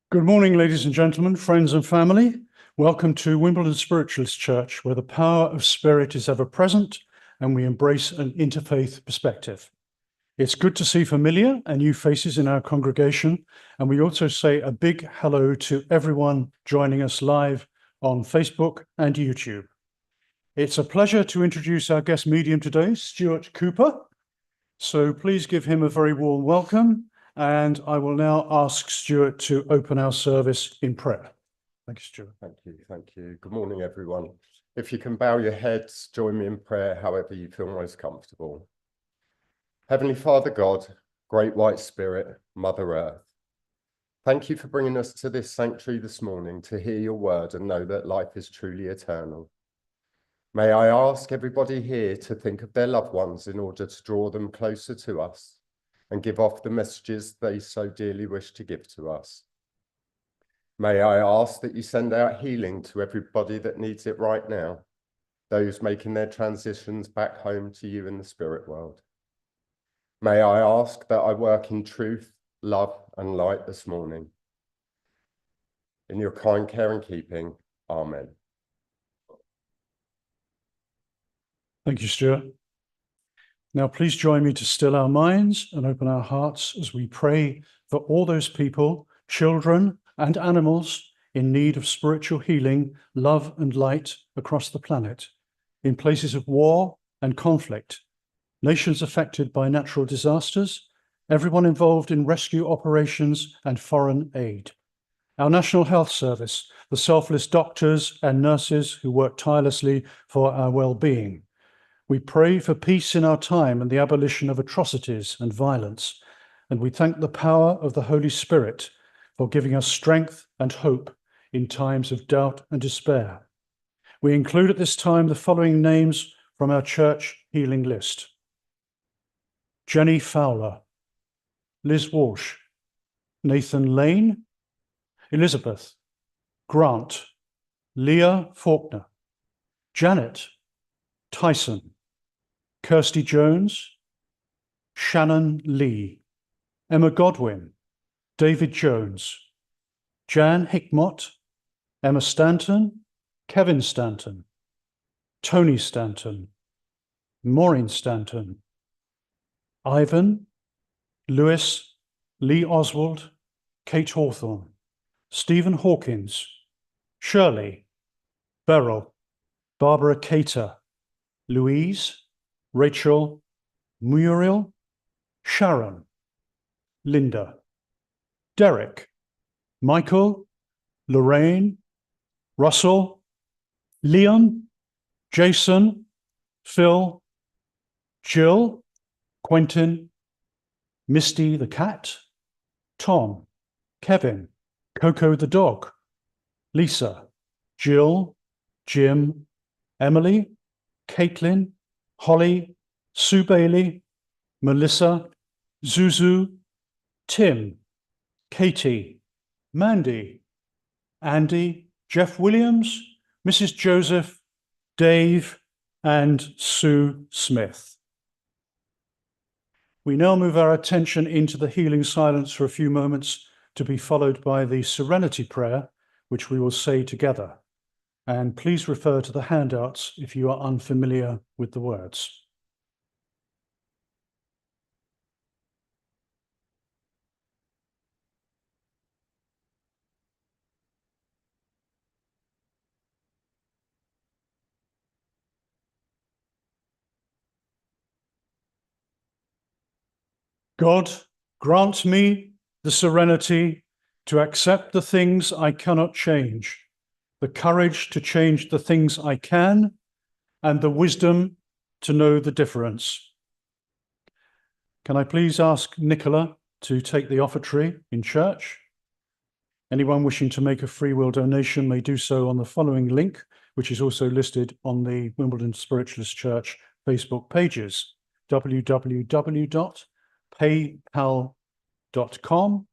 Good morning, ladies and gentlemen, friends and family. Welcome to Wimbledon Spiritualist Church, where the power of spirit is ever present and we embrace an interfaith perspective. It's good to see familiar and new faces in our congregation, and we also say a big hello to everyone joining us live on Facebook and YouTube. It's a pleasure to introduce our guest medium today, Stuart Cooper. So please give him a very warm welcome. And I will now ask Stuart to open our service in prayer. Thank you, Stuart. Thank you. Thank you. Good morning, everyone. If you can bow your heads, join me in prayer, however you feel most comfortable. Heavenly Father God, Great White Spirit, Mother Earth, thank you for bringing us to this sanctuary this morning to hear your word and know that life is truly eternal. May I ask everybody here to think of their loved ones in order to draw them closer to us and give off the messages they so dearly wish to give to us. May I ask that you send out healing to everybody that needs it right now, those making their transitions back home to you in the spirit world. May I ask that I work in truth, love, and light this morning. In your kind care and keeping, amen. Thank you, Stuart. Now, please join me to still our minds and open our hearts as we pray for all those people, children and animals in need of spiritual healing, love and light across the planet, in places of war and conflict, nations affected by natural disasters, everyone involved in rescue operations and foreign aid. Our National Health Service, the selfless doctors and nurses who work tirelessly for our well-being. We pray for peace in our time and the abolition of atrocities and violence, and we thank the power of the Holy Spirit for giving us strength and hope in times of doubt and despair. We include at this time the following names from our church healing list: Jenny Fowler, Liz Walsh, Nathan Lane, Elizabeth, Grant, Leah Faulkner, Janet, Tyson, Kirsty Jones, Shannon Lee, Emma Godwin, David Jones, Jan Hickmott, Emma Stanton, Kevin Stanton, Tony Stanton, Maureen Stanton, Ivan, Lewis, Lee Oswald, Kate Hawthorne, Stephen Hawkins, Shirley, Beryl, Barbara Cater, Louise, Rachel, Muriel, Sharon, Linda, Derek, Michael, Lorraine, Russell, Leon, Jason, Phil, Jill, Quentin, Misty the cat, Tom, Kevin, Coco the dog, Lisa, Jill, Jim, Emily, Caitlin, Holly, Sue Bailey, Melissa, Zuzu, Tim, Katie, Mandy, Andy, Jeff Williams, Mrs. Joseph, Dave, and Sue Smith. We now move our attention into the healing silence for a few moments, to be followed by the Serenity Prayer, which we will say together. And please refer to the handouts if you are unfamiliar with the words. God, grant me the serenity to accept the things I cannot change, the courage to change the things I can, and the wisdom to know the difference. Can I please ask Nicola to take the offertory in church? Anyone wishing to make a free will donation may do so on the following link, which is also listed on the Wimbledon Spiritualist Church Facebook pages: www.paypal.com/LADPROMS.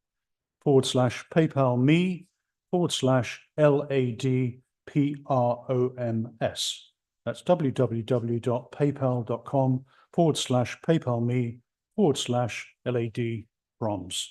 That's www.paypal.com/PayPalMe/LADPROMS.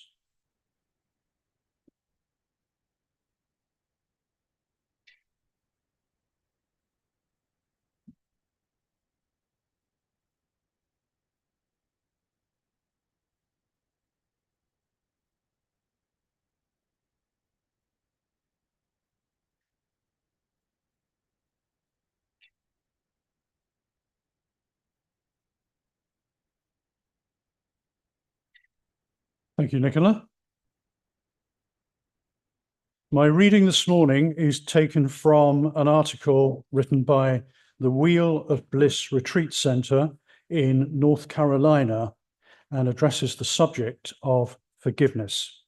Thank you, Nicola. My reading this morning is taken from an article written by the Wheel of Bliss Retreat Center in North Carolina and addresses the subject of forgiveness.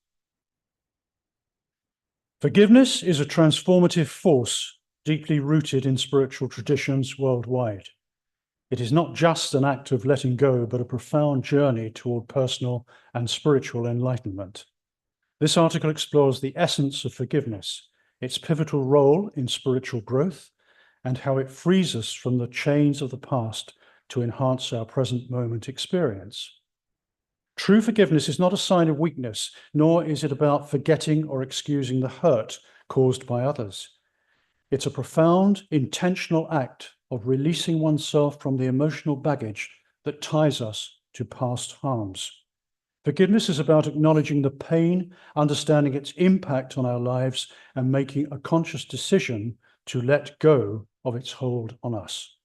Forgiveness is a transformative force deeply rooted in spiritual traditions worldwide. It is not just an act of letting go, but a profound journey toward personal and spiritual enlightenment. This article explores the essence of forgiveness, its pivotal role in spiritual growth, and how it frees us from the chains of the past to enhance our present moment experience. True forgiveness is not a sign of weakness, nor is it about forgetting or excusing the hurt caused by others. It's a profound, intentional act of releasing oneself from the emotional baggage that ties us to past harms. Forgiveness is about acknowledging the pain, understanding its impact on our lives, and making a conscious decision to let go of its hold on us.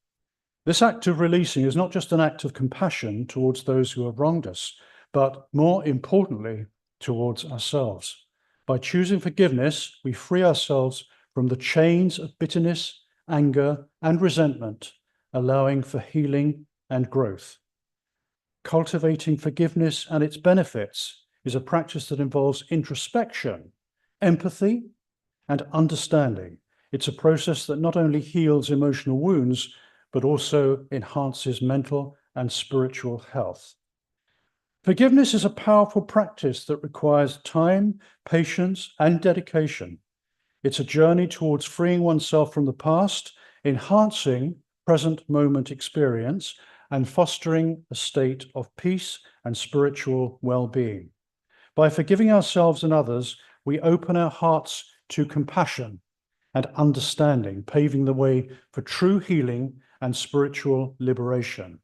This act of releasing is not just an act of compassion towards those who have wronged us, but more importantly, towards ourselves. By choosing forgiveness, we free ourselves from the chains of bitterness, anger, and resentment, allowing for healing and growth. Cultivating forgiveness and its benefits is a practice that involves introspection, empathy, and understanding. It's a process that not only heals emotional wounds, but also enhances mental and spiritual health. Forgiveness is a powerful practice that requires time, patience, and dedication. It's a journey towards freeing oneself from the past, enhancing present moment experience, and fostering a state of peace and spiritual well-being. By forgiving ourselves and others, we open our hearts to compassion and understanding, paving the way for true healing and spiritual liberation.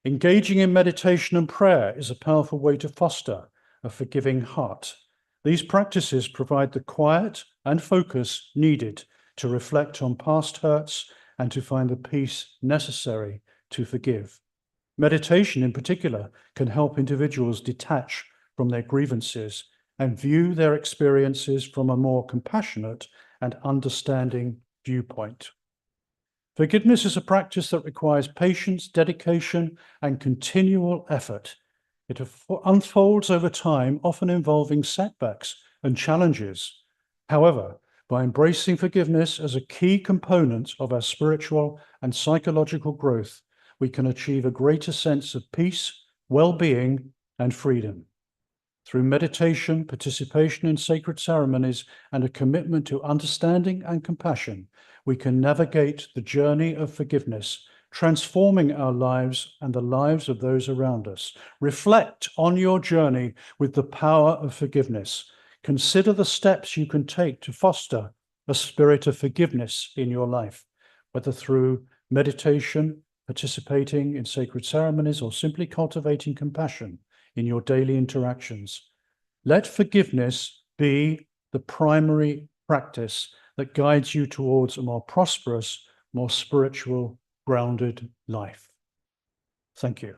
Engaging in meditation and prayer is a powerful way to foster a forgiving heart. These practices provide the quiet and focus needed to reflect on past hurts and to find the peace necessary to forgive. Meditation, in particular, can help individuals detach from their grievances and view their experiences from a more compassionate and understanding viewpoint. Forgiveness is a practice that requires patience, dedication, and continual effort. It unfolds over time, often involving setbacks and challenges. However, by embracing forgiveness as a key component of our spiritual and psychological growth, we can achieve a greater sense of peace, well-being, and freedom. Through meditation, participation in sacred ceremonies, and a commitment to understanding and compassion, we can navigate the journey of forgiveness, transforming our lives and the lives of those around us. Reflect on your journey with the power of forgiveness. Consider the steps you can take to foster a spirit of forgiveness in your life, whether through meditation, participating in sacred ceremonies, or simply cultivating compassion in your daily interactions. Let forgiveness be the primary practice that guides you towards a more prosperous, more spiritual, grounded life. Thank you.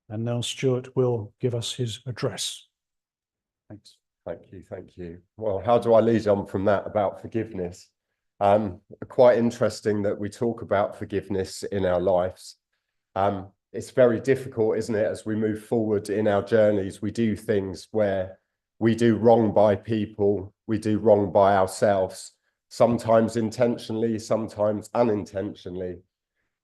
And now Stuart will give us his address. Thanks. Thank you. Well, how do I lead on from that about forgiveness? Quite interesting that we talk about forgiveness in our lives. It's very difficult, isn't it? As we move forward in our journeys, we do things where we do wrong by people, we do wrong by ourselves, sometimes intentionally, sometimes unintentionally.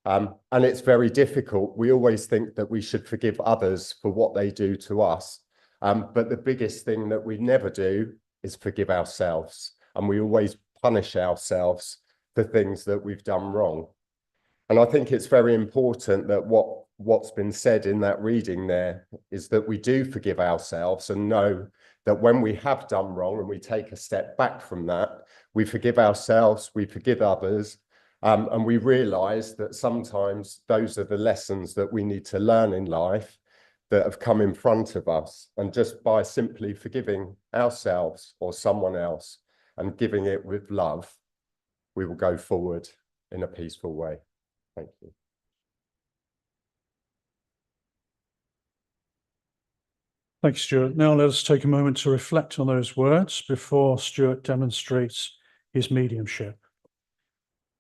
And it's very difficult. We always think that we should forgive others for what they do to us. But the biggest thing that we never do is forgive ourselves. And we always punish ourselves for things that we've done wrong. And I think it's very important that what's been said in that reading there is that we do forgive ourselves and know that when we have done wrong and we take a step back from that, we forgive ourselves, we forgive others, and we realize that sometimes those are the lessons that we need to learn in life that have come in front of us. And just by simply forgiving ourselves or someone else and giving it with love, we will go forward in a peaceful way. Thank you. Thanks, Stuart. Now let us take a moment to reflect on those words before Stuart demonstrates his mediumship.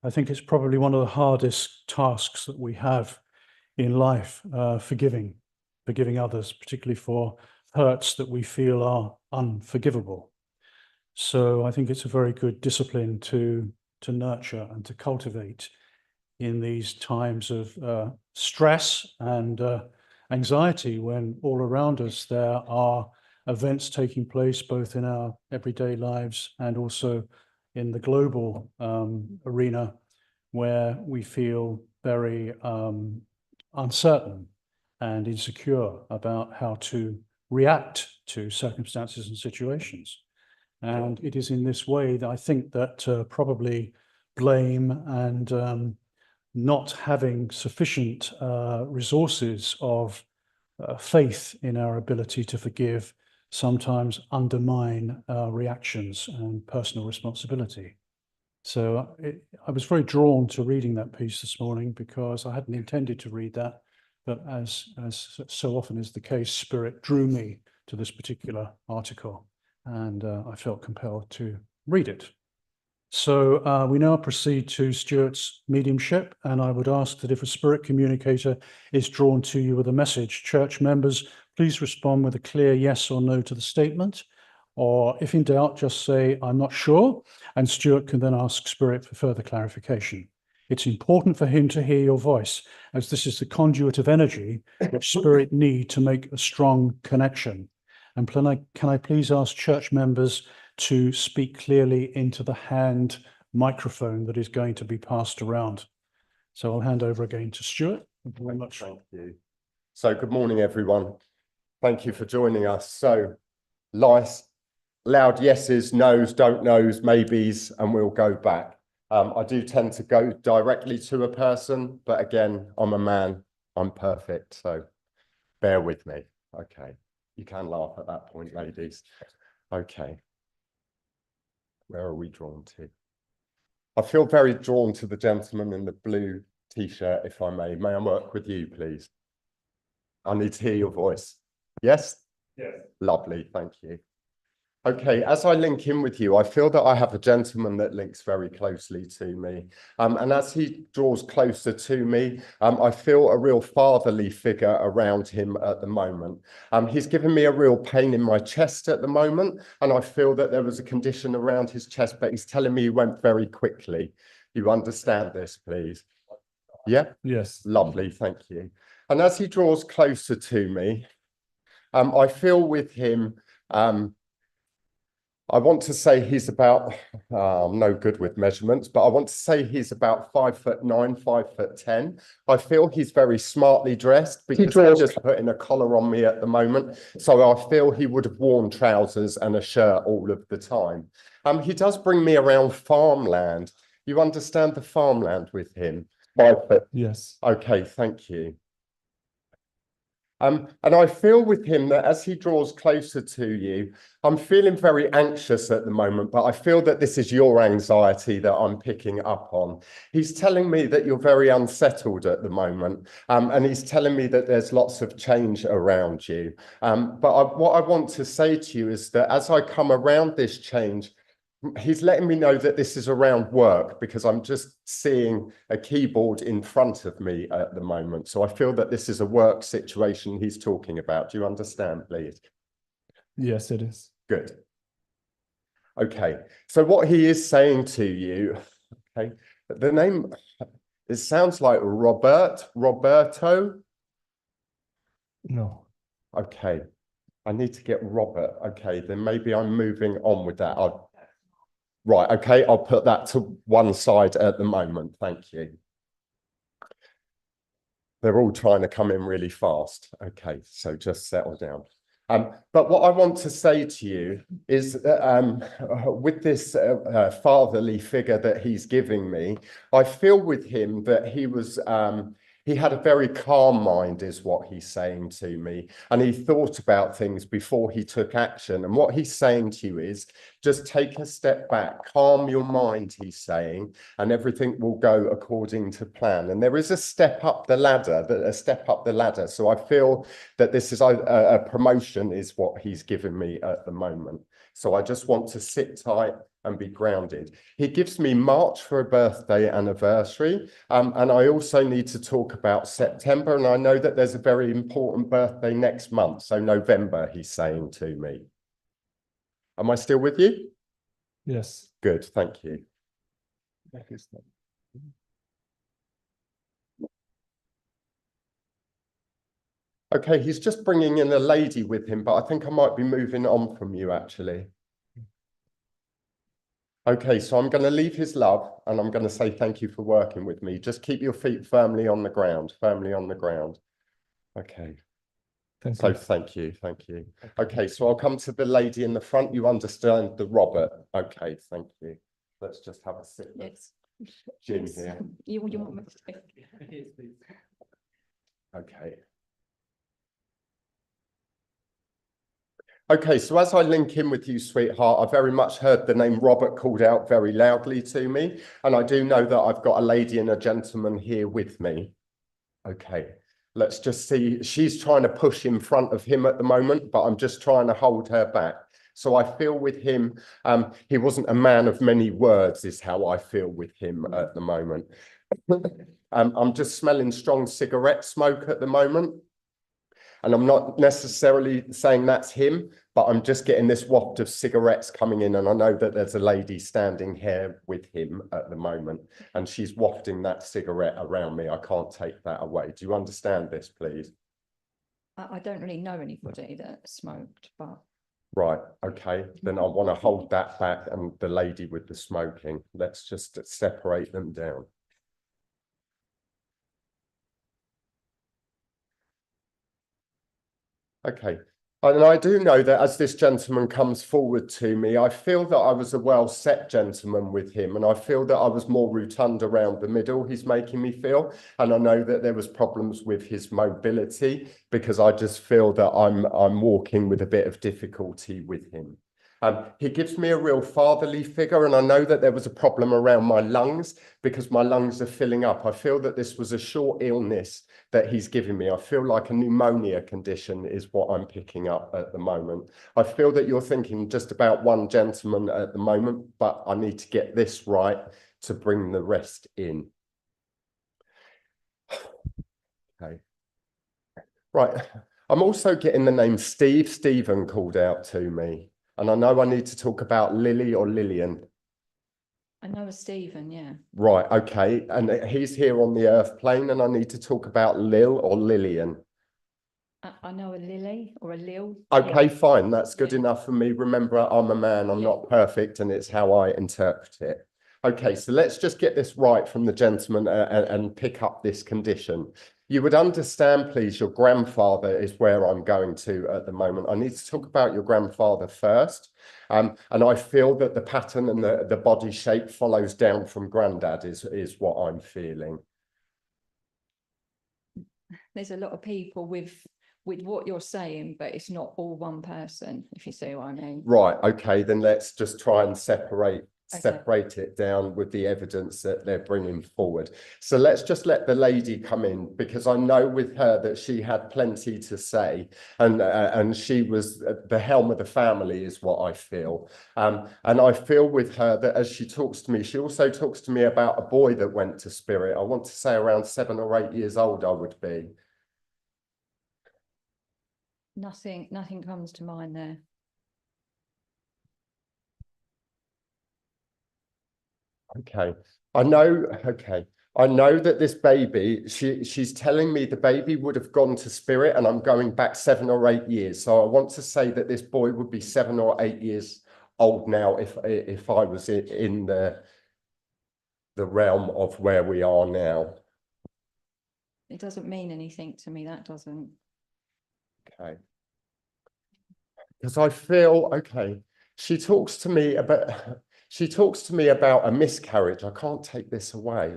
I think it's probably one of the hardest tasks that we have in life, forgiving others, particularly for hurts that we feel are unforgivable. So I think it's a very good discipline to nurture and to cultivate in these times of stress and anxiety, when all around us there are events taking place both in our everyday lives and also in the global arena, where we feel very uncertain and insecure about how to react to circumstances and situations. And it is in this way that I think that probably blame and not having sufficient resources of faith in our ability to forgive sometimes undermine reactions and personal responsibility. So I was very drawn to reading that piece this morning, because I hadn't intended to read that, but as so often is the case, Spirit drew me to this particular article, and I felt compelled to read it. So we now proceed to Stuart's mediumship, and I would ask that if a Spirit communicator is drawn to you with a message, church members, please respond with a clear yes or no to the statement. Or if in doubt, just say, I'm not sure, and Stuart can then ask Spirit for further clarification. It's important for him to hear your voice, as this is the conduit of energy which Spirit need to make a strong connection. And can I please ask church members to speak clearly into the hand microphone that is going to be passed around. So I'll hand over again to Stuart. Thank you very much. Thank you. So good morning, everyone. Thank you for joining us. So loud yeses, no's, don't knows, maybes, and we'll go back. I do tend to go directly to a person, but again, I'm a man, I'm perfect, so bear with me. Okay, you can laugh at that point, ladies. Okay. Where are we drawn to? I feel very drawn to the gentleman in the blue t-shirt, if I may. May I work with you, please? I need to hear your voice. Yes? Yes. Lovely, thank you. Okay, as I link in with you, I feel that I have a gentleman that links very closely to me. And as he draws closer to me, I feel a real fatherly figure around him at the moment. He's given me a real pain in my chest at the moment, and I feel that there was a condition around his chest, but he's telling me he went very quickly. You understand this, please? Yeah? Yes. Lovely, thank you. And as he draws closer to me, I feel with him, I want to say he's about, I'm no good with measurements, but I want to say he's about 5'9", 5'10". I feel he's very smartly dressed, because he's just putting a collar on me at the moment. So I feel he would have worn trousers and a shirt all of the time. He does bring me around farmland. You understand the farmland with him? 5 foot. Yes. Okay, thank you. And I feel with him that as he draws closer to you, I'm feeling very anxious at the moment, but I feel that this is your anxiety that I'm picking up on. He's telling me that you're very unsettled at the moment, and he's telling me that there's lots of change around you. But what I want to say to you is that as I come around this change, he's letting me know that this is around work, because I'm just seeing a keyboard in front of me at the moment. So I feel that this is a work situation he's talking about. Do you understand, please? Yes, it is. Good. Okay. So what he is saying to you, okay, the name, it sounds like Roberto. No. Okay. I need to get Robert. Okay, then maybe I'm moving on with that. Right, okay, I'll put that to one side at the moment. Thank you. They're all trying to come in really fast. Okay, so just settle down. But what I want to say to you is that with this fatherly figure that he's giving me, I feel with him that he was He had a very calm mind, is what he's saying to me. And he thought about things before he took action. And what he's saying to you is just take a step back, calm your mind, he's saying, and everything will go according to plan. And there is a step up the ladder, So I feel that this is a promotion is what he's given me at the moment. So I just want to sit tight and be grounded. He gives me March for a birthday anniversary. And I also need to talk about September. And I know that there's a very important birthday next month. So November, he's saying to me. Am I still with you? Yes. Good, thank you. Okay, he's just bringing in a lady with him, but I think I might be moving on from you, actually. Okay, so I'm going to leave his love and I'm going to say thank you for working with me. Just keep your feet firmly on the ground, Okay. Thank you. Okay, so I'll come to the lady in the front. You understand the Robert. Okay, thank you. Let's just have a sit. Yes. Jim Yes. here. You want me to speak? Okay. Okay, so as I link in with you, sweetheart, I very much heard the name Robert called out very loudly to me. And I do know that I've got a lady and a gentleman here with me. Okay, let's just see. She's trying to push in front of him at the moment, but I'm just trying to hold her back. So I feel with him, he wasn't a man of many words, is how I feel with him at the moment. I'm just smelling strong cigarette smoke at the moment. And I'm not necessarily saying that's him, but I'm just getting this waft of cigarettes coming in. And I know that there's a lady standing here with him at the moment, and she's wafting that cigarette around me. I can't take that away. Do you understand this, please? I don't really know anybody that smoked, but Right, okay. Then I want to hold that back and the lady with the smoking. Let's just separate them down. Okay, and I do know that as this gentleman comes forward to me, I feel that I was a well-set gentleman with him, and I feel that I was more rotund around the middle, he's making me feel, and I know that there was problems with his mobility because I just feel that I'm walking with a bit of difficulty with him. He gives me a real fatherly figure, and I know that there was a problem around my lungs because my lungs are filling up. I feel that this was a short illness that he's giving me. I feel like a pneumonia condition is what I'm picking up at the moment. I feel that you're thinking just about one gentleman at the moment, but I need to get this right to bring the rest in. Okay. Right. I'm also getting the name Stephen called out to me. And I know I need to talk about Lily or Lillian. I know a Stephen, yeah. Right, okay. And he's here on the earth plane, and I need to talk about Lil or Lillian. I know a Lily or a Lil. Okay, Yeah. fine. That's good enough for me. Remember, I'm a man. I'm not perfect, and it's how I interpret it. Okay, so let's just get this right from the gentleman and pick up this condition. You would understand, please, your grandfather is where I'm going to at the moment. I need to talk about your grandfather first. And I feel that the pattern and the body shape follows down from granddad is what I'm feeling. There's a lot of people with what you're saying, but it's not all one person, if you see what I mean. Right, okay, then let's just try and separate it down with the evidence that they're bringing forward. So let's just let the lady come in, because I know with her that she had plenty to say, and she was the helm of the family is what I feel. And I feel with her that as she talks to me, she also talks to me about a boy that went to spirit. I want to say around 7 or 8 years old I would be. Nothing comes to mind there. Okay. I know that this baby, she's telling me the baby would have gone to spirit, and I'm going back 7 or 8 years. So I want to say that this boy would be 7 or 8 years old now if I was in the realm of where we are now. It doesn't mean anything to me, that doesn't. Okay. Because I feel, okay, she talks to me about a miscarriage. I can't take this away.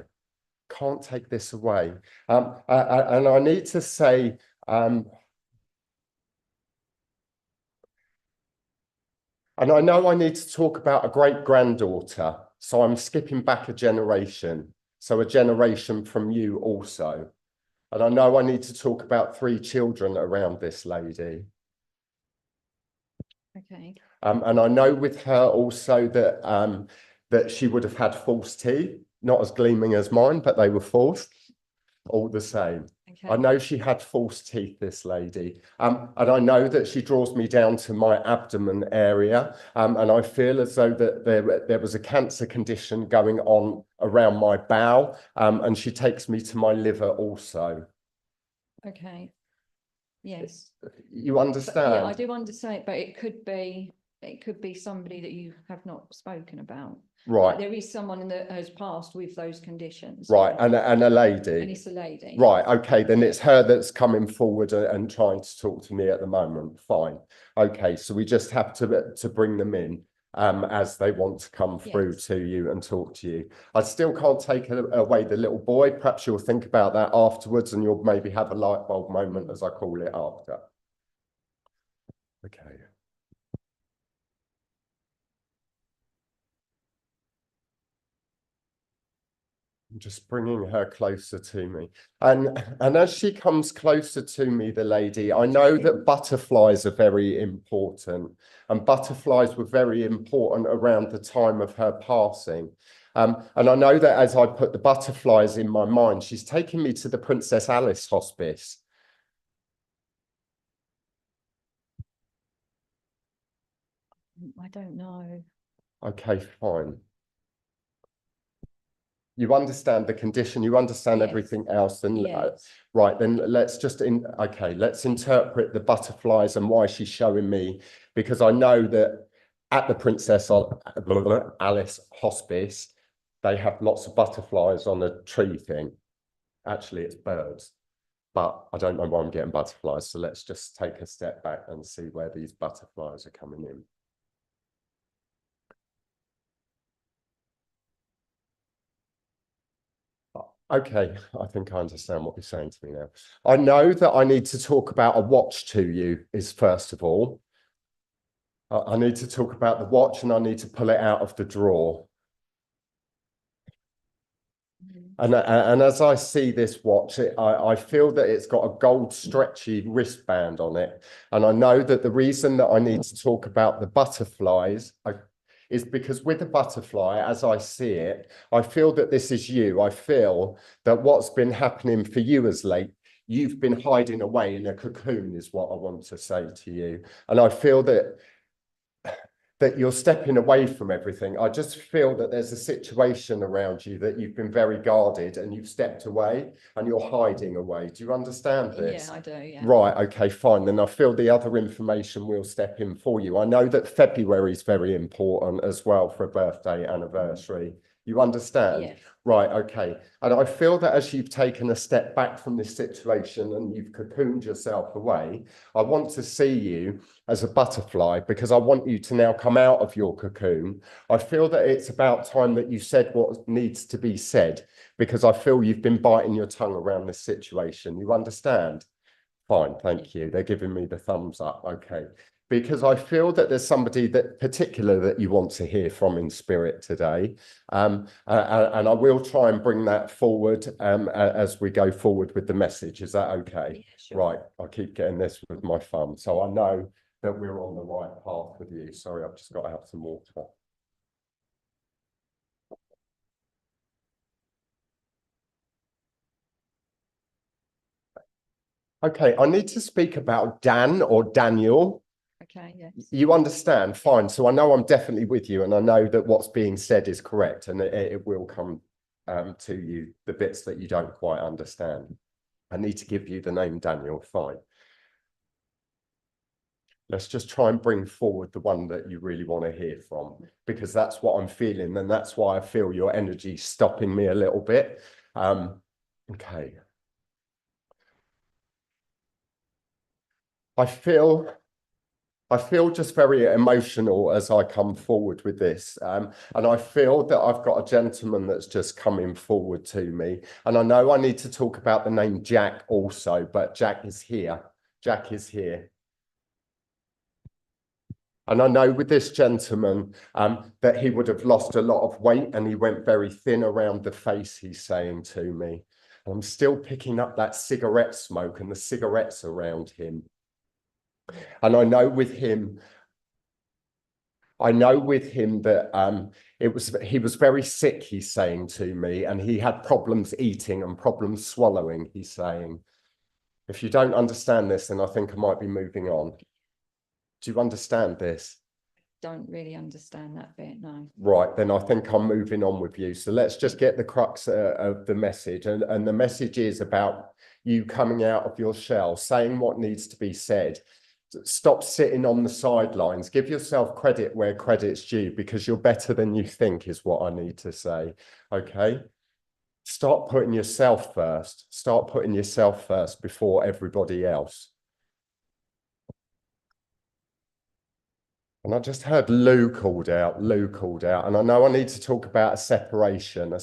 can't take this away. And I need to say, and I know I need to talk about a great-granddaughter, so I'm skipping back a generation, so a generation from you also. And I know I need to talk about 3 children around this lady. Okay. And I know with her also that that she would have had false teeth, not as gleaming as mine, but they were false, all the same. I Okay. know she had false teeth, this lady, and I know that she draws me down to my abdomen area, and I feel as though that there was a cancer condition going on around my bowel, and she takes me to my liver also. Okay. Yes. You But understand? yeah, I do understand, but it could be somebody that you have not spoken about. Right. Like there is someone that has passed with those conditions. Right, yeah. and a lady. And it's a lady. Right, okay, then it's her that's coming forward and trying to talk to me at the moment. Fine. Okay, so we just have to bring them in as they want to come through Yes. to you and talk to you. I still can't take away the little boy. Perhaps you'll think about that afterwards and you'll maybe have a light bulb moment, as I call it, after. Okay. Just bringing her closer to me. And as she comes closer to me, the lady, I know that butterflies are very important, and butterflies were very important around the time of her passing. And I know that as I put the butterflies in my mind, she's taking me to the Princess Alice Hospice. I don't know. Okay, fine. You understand the condition, you understand Yes. everything else, then Yes. right, then let's just let's interpret the butterflies and why she's showing me, because I know that at the Princess Alice Hospice, they have lots of butterflies on a tree thing. Actually, it's birds, but I don't know why I'm getting butterflies. So let's just take a step back and see where these butterflies are coming in. Okay, I think I understand what you're saying to me now. I know that I need to talk about a watch to you, is first of all. I need to talk about the watch and I need to pull it out of the drawer. And as I see this watch, I feel that it's got a gold stretchy wristband on it. And I know that the reason that I need to talk about the butterflies is because with the butterfly, as I see it, I feel that this is you. I feel that what's been happening for you as late, you've been hiding away in a cocoon, is what I want to say to you. And I feel that you're stepping away from everything. I just feel that there's a situation around you that you've been very guarded and you've stepped away and you're hiding away. Do you understand this? Yeah, I do, yeah. Right, okay, fine. Then I feel the other information will step in for you. I know that February is very important as well for a birthday anniversary. You understand? Yes. Right, okay. And I feel that as you've taken a step back from this situation and you've cocooned yourself away, I want to see you as a butterfly because I want you to now come out of your cocoon. I feel that it's about time that you said what needs to be said because I feel you've been biting your tongue around this situation. You understand? Fine, thank you. They're giving me the thumbs up. Okay. Because I feel that there's somebody that particular that you want to hear from in spirit today. And I will try and bring that forward as we go forward with the message. Is that okay? Yeah, sure. Right. I keep getting this with my thumb. So I know that we're on the right path with you. Sorry, I've just got to have some water. Okay, I need to speak about Dan or Daniel. Okay, yes. You understand, fine. So I know I'm definitely with you and I know that what's being said is correct and it will come to you, the bits that you don't quite understand. I need to give you the name Daniel, fine. Let's just try and bring forward the one that you really want to hear from because that's what I'm feeling and that's why I feel your energy stopping me a little bit. Okay. I feel I feel just very emotional as I come forward with this. And I feel that I've got a gentleman that's just coming forward to me. And I know I need to talk about the name Jack also, but Jack is here. Jack is here. And I know with this gentleman that he would have lost a lot of weight and he went very thin around the face, he's saying to me. And I'm still picking up that cigarette smoke and the cigarettes around him. And I know with him that he was very sick, he's saying to me, and he had problems eating and problems swallowing, he's saying. If you don't understand this, then I think I might be moving on. Do you understand this? Don't really understand that bit, no. Right, then I think I'm moving on with you. So let's just get the crux of the message. And the message is about you coming out of your shell, saying what needs to be said. Stop sitting on the sidelines. Give yourself credit where credit's due, because you're better than you think is what I need to say. Okay? Start putting yourself first. Start putting yourself first before everybody else. And I just heard Lou called out, and I know I need to talk about a separation. No,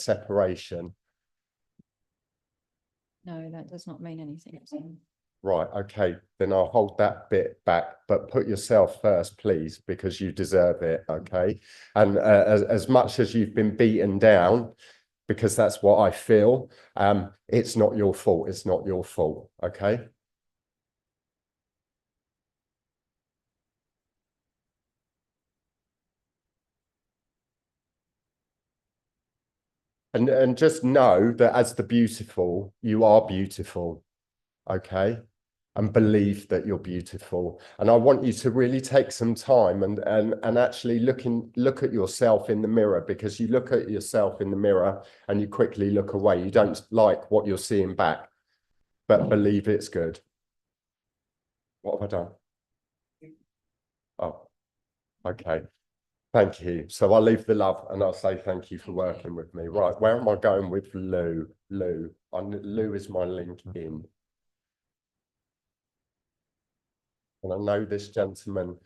that does not mean anything. Right, okay, then I'll hold that bit back, but put yourself first, please, because you deserve it, okay? And as much as you've been beaten down, because that's what I feel, it's not your fault, okay? And just know that as the beautiful, you are beautiful, okay? And believe that you're beautiful. And I want you to really take some time and actually look at yourself in the mirror, because you look at yourself in the mirror and you quickly look away. You don't like what you're seeing back, but believe it's good. What have I done? Oh, okay. Thank you. So I'll leave the love and I'll say thank you for working with me. Right, where am I going with Lou? Lou is my link in. And I know this gentleman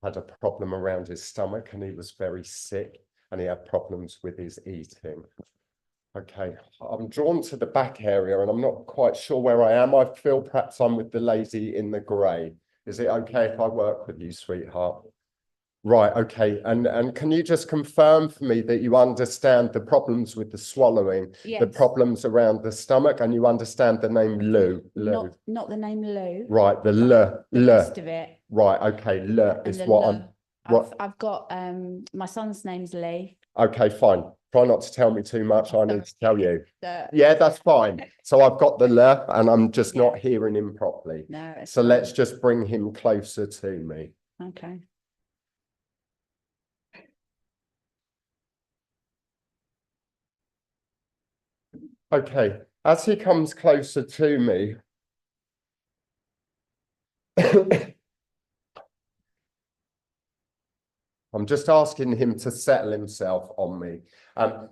had a problem around his stomach and he was very sick and he had problems with his eating. Okay, I'm drawn to the back area and I'm not quite sure where I am. I feel perhaps I'm with the lady in the grey. Is it okay if I work with you, sweetheart? Right, okay. And can you just confirm for me that you understand the problems with the swallowing, the Yes. problems around the stomach, and you understand the name Lou? Lou. Not the name Lou. Right, the The rest of it. Right, okay, Lou is the what Le. what- I've got my son's name's Lee. Okay, fine. Try not to tell me too much. I need to tell you. The- Yeah, that's fine. So I've got the Le and I'm just Yeah. not hearing him properly. No, it's So fine. let's just bring him closer to me. Okay. Okay, as he comes closer to me, I'm just asking him to settle himself on me,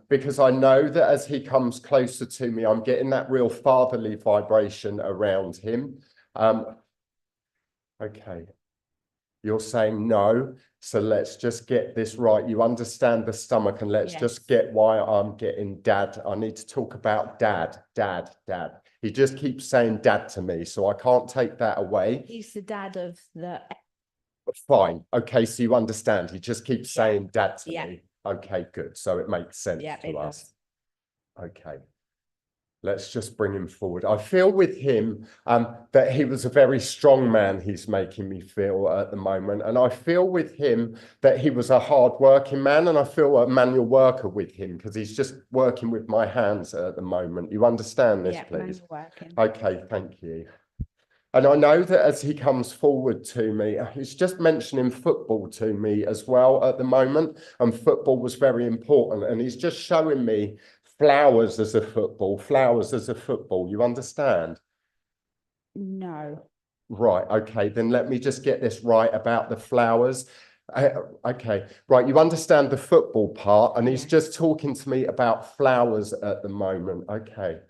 because I know that as he comes closer to me, I'm getting that real fatherly vibration around him. Okay, you're saying no, so let's just get this right. You understand the stomach, and let's just get why I'm getting dad. I need to talk about dad. He just keeps saying dad to me, so I can't take that away. He's the dad of the. Fine. Okay, so you understand. He just keeps saying dad to Yeah. me. Okay, good. So it makes sense Yeah, to it us. does. Okay. Let's just bring him forward. I feel with him that he was a very strong man, he's making me feel at the moment. And I feel with him that he was a hard-working man, and I feel a manual worker with him because he's just working with my hands at the moment. You understand this, Yeah, please? manual working. Okay, thank you. And I know that as he comes forward to me, he's just mentioning football to me as well at the moment. And football was very important. And he's just showing me flowers as a football. You understand? No. Right. Okay. Then let me just get this right about the flowers. Okay. Right. You understand the football part. And he's Yes. just talking to me about flowers at the moment. Okay.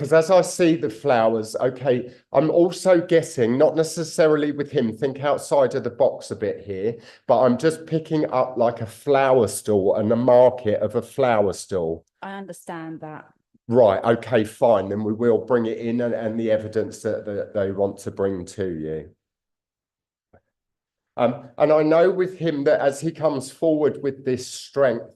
Because as I see the flowers, okay, I'm also getting, not necessarily with him, think outside of the box a bit here, but I'm just picking up like a flower stall and a market of a flower stall. I understand that. Right, okay, fine. Then we will bring it in and the evidence that they want to bring to you. And I know with him that as he comes forward with this strength,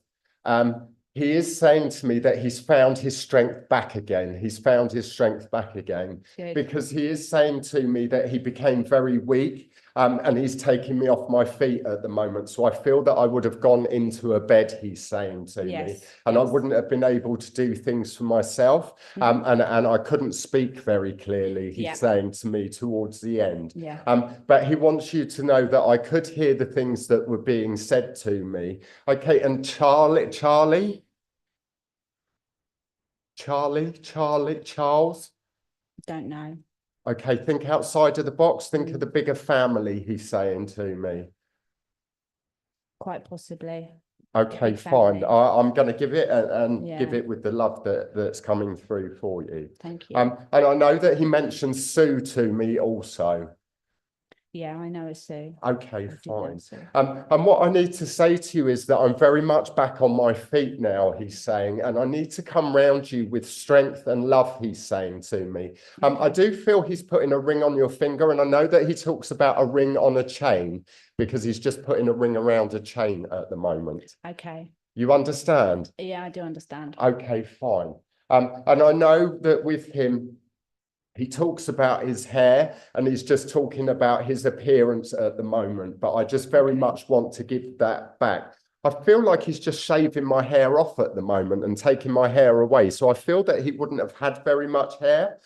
he is saying to me that he's found his strength back again. He's found his strength back again. Good. Because he is saying to me that he became very weak, and he's taking me off my feet at the moment. So I feel that I would have gone into a bed, he's saying to me, Yes, and I yes. wouldn't have been able to do things for myself. And I couldn't speak very clearly, he's Yeah. saying to me towards the end. Yeah. But he wants you to know that I could hear the things that were being said to me. Okay, and Charles? Don't know. Okay, think outside of the box. Think of the bigger family, he's saying to me. Quite possibly. Okay, Big fine. family. I'm going to give it and give Yeah. it with the love that's coming through for you. Thank you. And I know that he mentioned Sue to me also. Yeah, I know a Sue. Okay, I do know fine. Sue. And what I need to say to you is that I'm very much back on my feet now, he's saying, and I need to come round you with strength and love, he's saying to me. I do feel he's putting a ring on your finger, and I know that he talks about a ring on a chain because he's just putting a ring around a chain at the moment. Okay. You understand? Yeah, I do understand. Okay, fine. And I know that with him, he talks about his hair and he's just talking about his appearance at the moment, but I just very much want to give that back. I feel like he's just shaving my hair off at the moment and taking my hair away. So I feel that he wouldn't have had very much hair.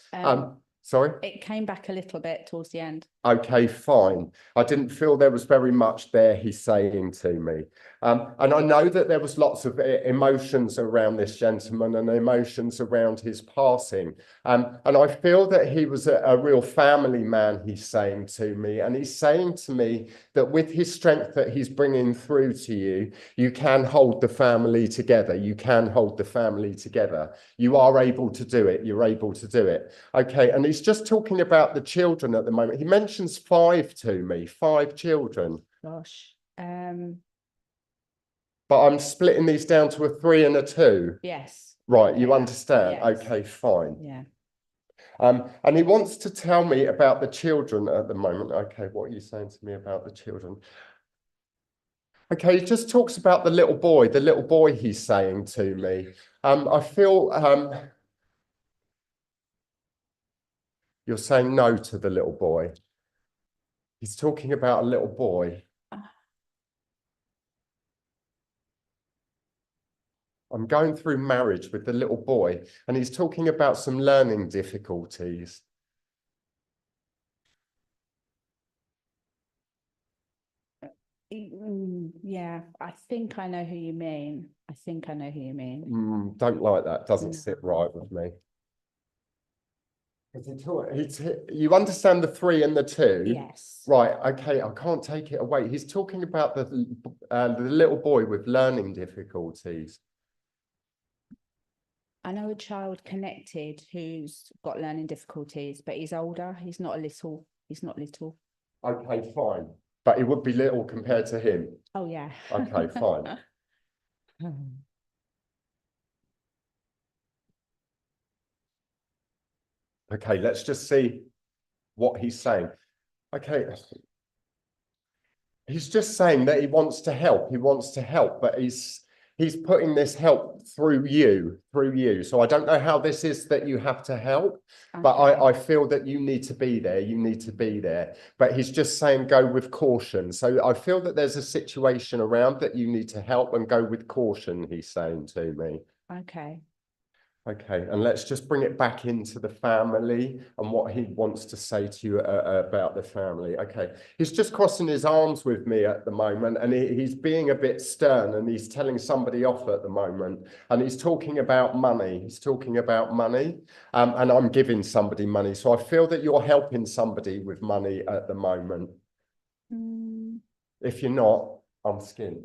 Sorry? It came back a little bit towards the end. Okay, fine. I didn't feel there was very much there, he's saying to me. And I know that there was lots of emotions around this gentleman and emotions around his passing. And I feel that he was a real family man, he's saying to me. And he's saying to me that with his strength that he's bringing through to you, you can hold the family together. You can hold the family together. You are able to do it. You're able to do it. Okay, and he's just talking about the children at the moment. He mentions 5 to me, 5 children. Gosh. But I'm splitting these down to a 3 and a 2. Yes. Right, you Yeah, understand? yes. Okay, fine. Yeah. And he wants to tell me about the children at the moment. Okay, what are you saying to me about the children? Okay, he just talks about the little boy he's saying to me. I feel you're saying no to the little boy. He's talking about a little boy. I'm going through marriage with the little boy, and he's talking about some learning difficulties. Yeah, I think I know who you mean. I think I know who you mean. Don't like that. Doesn't sit No. right with me. You understand the 3 and the 2? Yes. Right, okay, I can't take it away. He's talking about the little boy with learning difficulties. I know a child connected who's got learning difficulties, but he's older. He's not little. He's not little. Okay, fine. But it would be little compared to him. Oh, yeah. Okay, fine. Okay, let's just see what he's saying. Okay. He's just saying that he wants to help. He wants to help, but he's putting this help through you. So I don't know how this is that you have to help, but Okay. I feel that you need to be there. You need to be there. But he's just saying go with caution. So I feel that there's a situation around that you need to help and go with caution, he's saying to me. Okay. Okay, and let's just bring it back into the family and what he wants to say to you about the family. Okay, he's just crossing his arms with me at the moment, and he's being a bit stern, and he's telling somebody off at the moment, and he's talking about money. He's talking about money, and I'm giving somebody money. So I feel that you're helping somebody with money at the moment. If you're not, I'm skinned.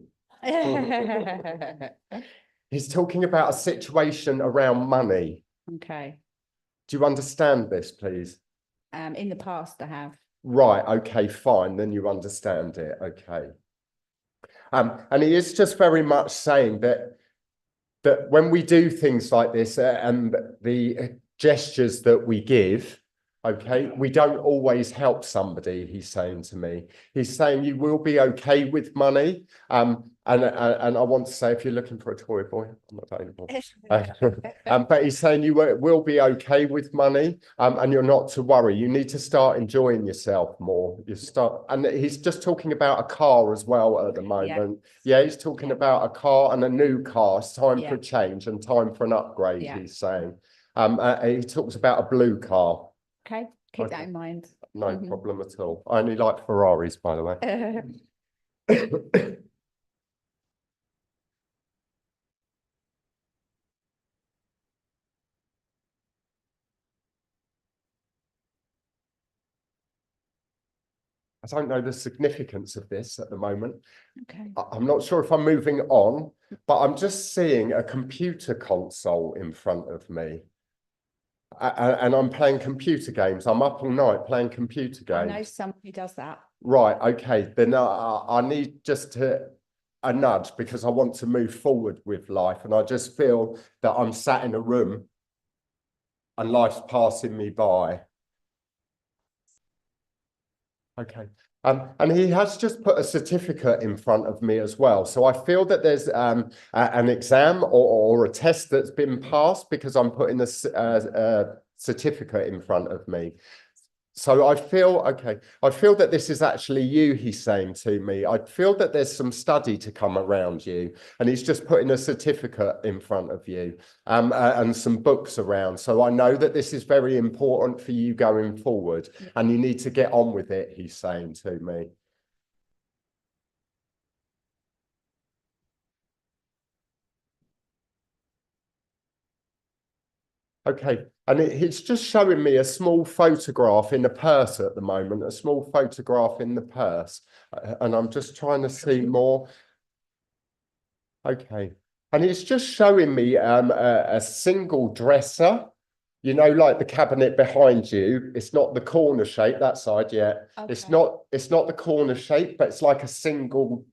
He's talking about a situation around money. Okay. Do you understand this, please? In the past I have. Right, okay, fine, then you understand it, okay. And he is just very much saying that when we do things like this and the gestures that we give, okay, we don't always help somebody, he's saying to me. He's saying you will be okay with money. And I want to say, if you're looking for a toy boy, I'm not available. But he's saying you will be okay with money, and you're not to worry. You need to start enjoying yourself more. And he's just talking about a car as well at the moment. Yeah, he's talking about a car and a new car. It's time for a change and time for an upgrade, he's saying. He talks about a blue car. Okay, keep that in mind. No problem at all. I only like Ferraris, by the way. I don't know the significance of this at the moment. Okay. I'm not sure if I'm moving on, but I'm just seeing a computer console in front of me. And I'm playing computer games. I'm up all night playing computer games. I know someone who does that. Right, okay. Then I need just a nudge because I want to move forward with life. And I just feel that I'm sat in a room and life's passing me by. Okay. And he has just put a certificate in front of me as well. So I feel that there's an exam or a test that's been passed because I'm putting a certificate in front of me. So I feel that this is actually you, he's saying to me. I feel that there's some study to come around you, and he's just putting a certificate in front of you and some books around. So I know that this is very important for you going forward, and you need to get on with it, he's saying to me. Okay, and it's just showing me a small photograph in a purse at the moment, a small photograph in the purse, and I'm just trying to see more. Okay, and it's just showing me a single dresser, you know, like the cabinet behind you. It's not the corner shape, that side yet. It's not the corner shape, but it's like a single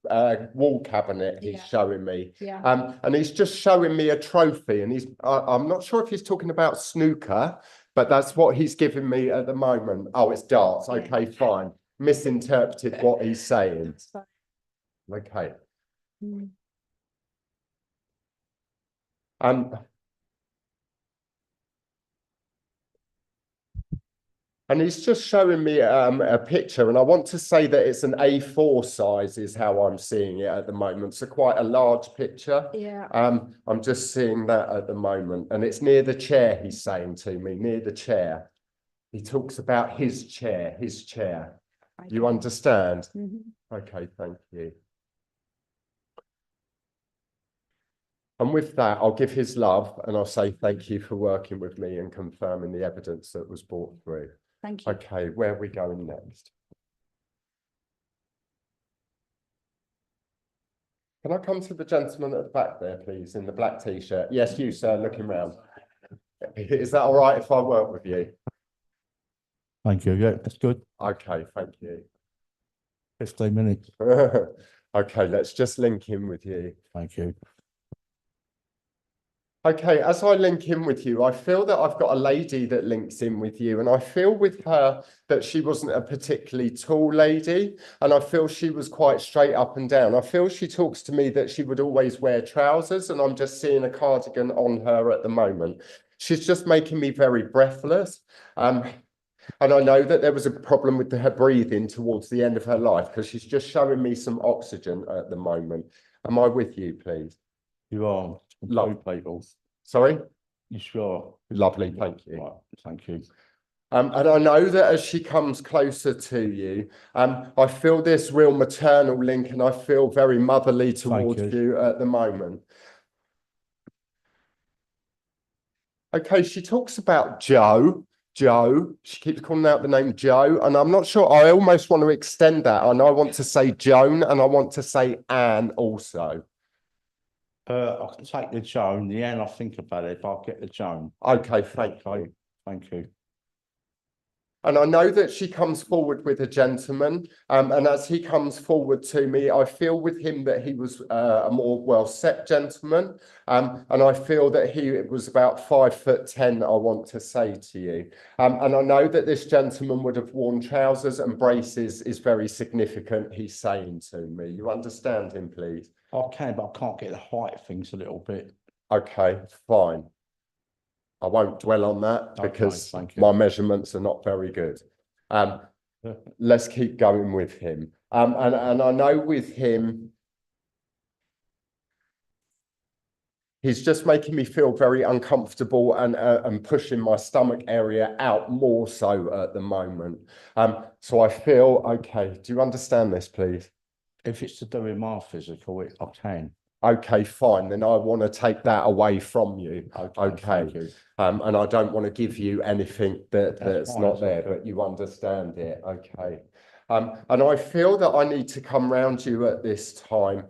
wall cabinet he's showing me. And he's just showing me a trophy, and I'm not sure if he's talking about snooker, but that's what he's giving me at the moment. Oh, it's darts. Okay, fine. Misinterpreted what he's saying. Okay. And he's just showing me a picture, and I want to say that it's an A4 size is how I'm seeing it at the moment. So quite a large picture. Yeah. I'm just seeing that at the moment, and it's near the chair, he's saying to me, near the chair. He talks about his chair. You understand? Okay, thank you. And with that, I'll give his love, and I'll say thank you for working with me and confirming the evidence that was brought through. Thank you. Okay, where are we going next? Can I come to the gentleman at the back there, please, in the black t-shirt? Yes, you, sir, looking round. Is that all right if I work with you? Thank you. Yeah, that's good. Okay, thank you. 15 minutes. Okay, let's just link in with you. Thank you. Okay, as I link in with you, I feel that I've got a lady that links in with you, and I feel with her that she wasn't a particularly tall lady, and I feel she was quite straight up and down. I feel she talks to me that she would always wear trousers, and I'm just seeing a cardigan on her at the moment. She's just making me very breathless. And I know that there was a problem with her breathing towards the end of her life, because she's just showing me some oxygen at the moment. Am I with you, please? You are. Love people. Sorry? You sure? Lovely, thank you. Right, thank you. And I know that as she comes closer to you, I feel this real maternal link, and I feel very motherly towards you at the moment. Okay, she talks about Joe. She keeps calling out the name Joe, and I'm not sure. I almost want to extend that, and I want to say Joan, and I want to say Anne also. I can take the Joan. The Anne, I'll think about it if I'll get the Joan. Okay, thank you. Thank you. And I know that she comes forward with a gentleman, and as he comes forward to me, I feel with him that he was a more well-set gentleman, and I feel that he was about 5'10", I want to say to you. And I know that this gentleman would have worn trousers and braces is very significant, he's saying to me. You understand him, please? I can, but I can't get the height of things a little bit. Okay, fine. I won't dwell on that Okay, because thank you. my measurements are not very good. Let's keep going with him. And I know with him, he's just making me feel very uncomfortable and pushing my stomach area out more so at the moment. So I feel, okay, do you understand this, please? If it's to do with my physical, I can. Okay, fine. Then I want to take that away from you. Okay. Thank you. And I don't want to give you anything that's fine, not it's there, okay. but you understand it. Okay. And I feel that I need to come round you at this time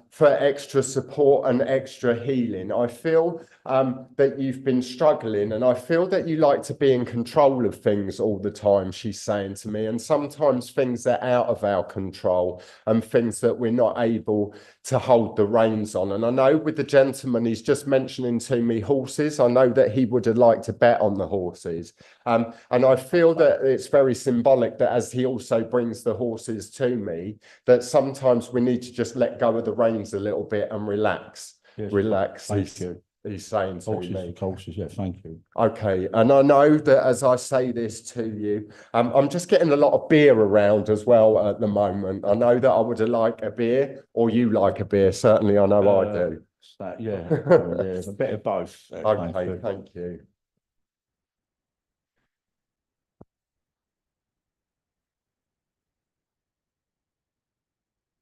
for extra support and extra healing. I feel that you've been struggling, and I feel that you like to be in control of things all the time, she's saying to me, and sometimes things are out of our control and things that we're not able to hold the reins on. And I know with the gentleman, he's just mentioning to me horses. I know that he would have liked to bet on the horses. And I feel that it's very symbolic that as he also brings the horses to me, that sometimes we need to just let go of the reins a little bit and relax. Yes, Relax. Thank you. He's saying to Horses me. for courses, yeah, thank you. Okay, and I know that as I say this to you, I'm just getting a lot of beer around as well at the moment. I know that I would have liked a beer, or you like a beer. Certainly, I know I do. Yeah, a bit of both. Okay, thank you.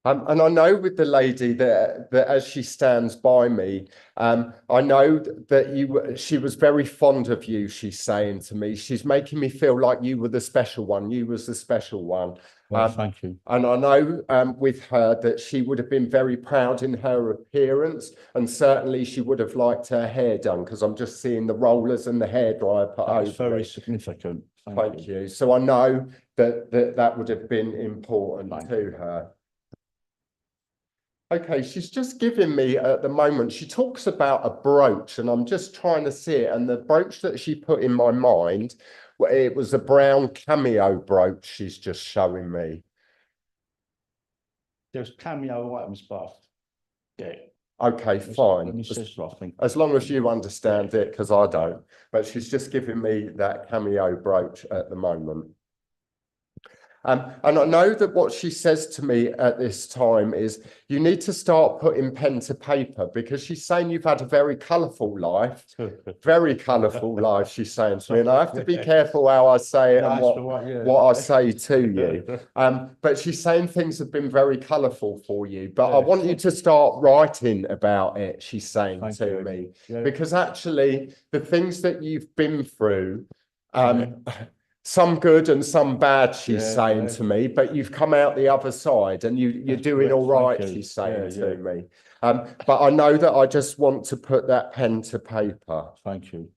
And I know with the lady that as she stands by me, I know that she was very fond of you, she's saying to me. She's making me feel like you were the special one. You was the special one. Well, thank you. And I know with her that she would have been very proud in her appearance, and certainly she would have liked her hair done, because I'm just seeing the rollers and the hairdryer put That's over very it. significant. Thank you. So I know that would have been important to her. Okay, she's just giving me at the moment, she talks about a brooch, and I'm just trying to see it. And the brooch that she put in my mind, it was a brown cameo brooch she's just showing me. There's cameo items, but yeah. Okay, fine. Sister, I think. As long as you understand it, because I don't. But she's just giving me that cameo brooch at the moment. And I know that what she says to me at this time is, you need to start putting pen to paper, because she's saying you've had a very colourful life, very colourful life, she's saying to me. And I have to be careful how I say it and what I say to you. But she's saying things have been very colourful for you, but I want you to start writing about it, she's saying to me. Because actually, the things that you've been through, some good and some bad, she's saying to me, but you've come out the other side and you're doing all right, she's saying to me. But I know that I just want to put that pen to paper. Thank you.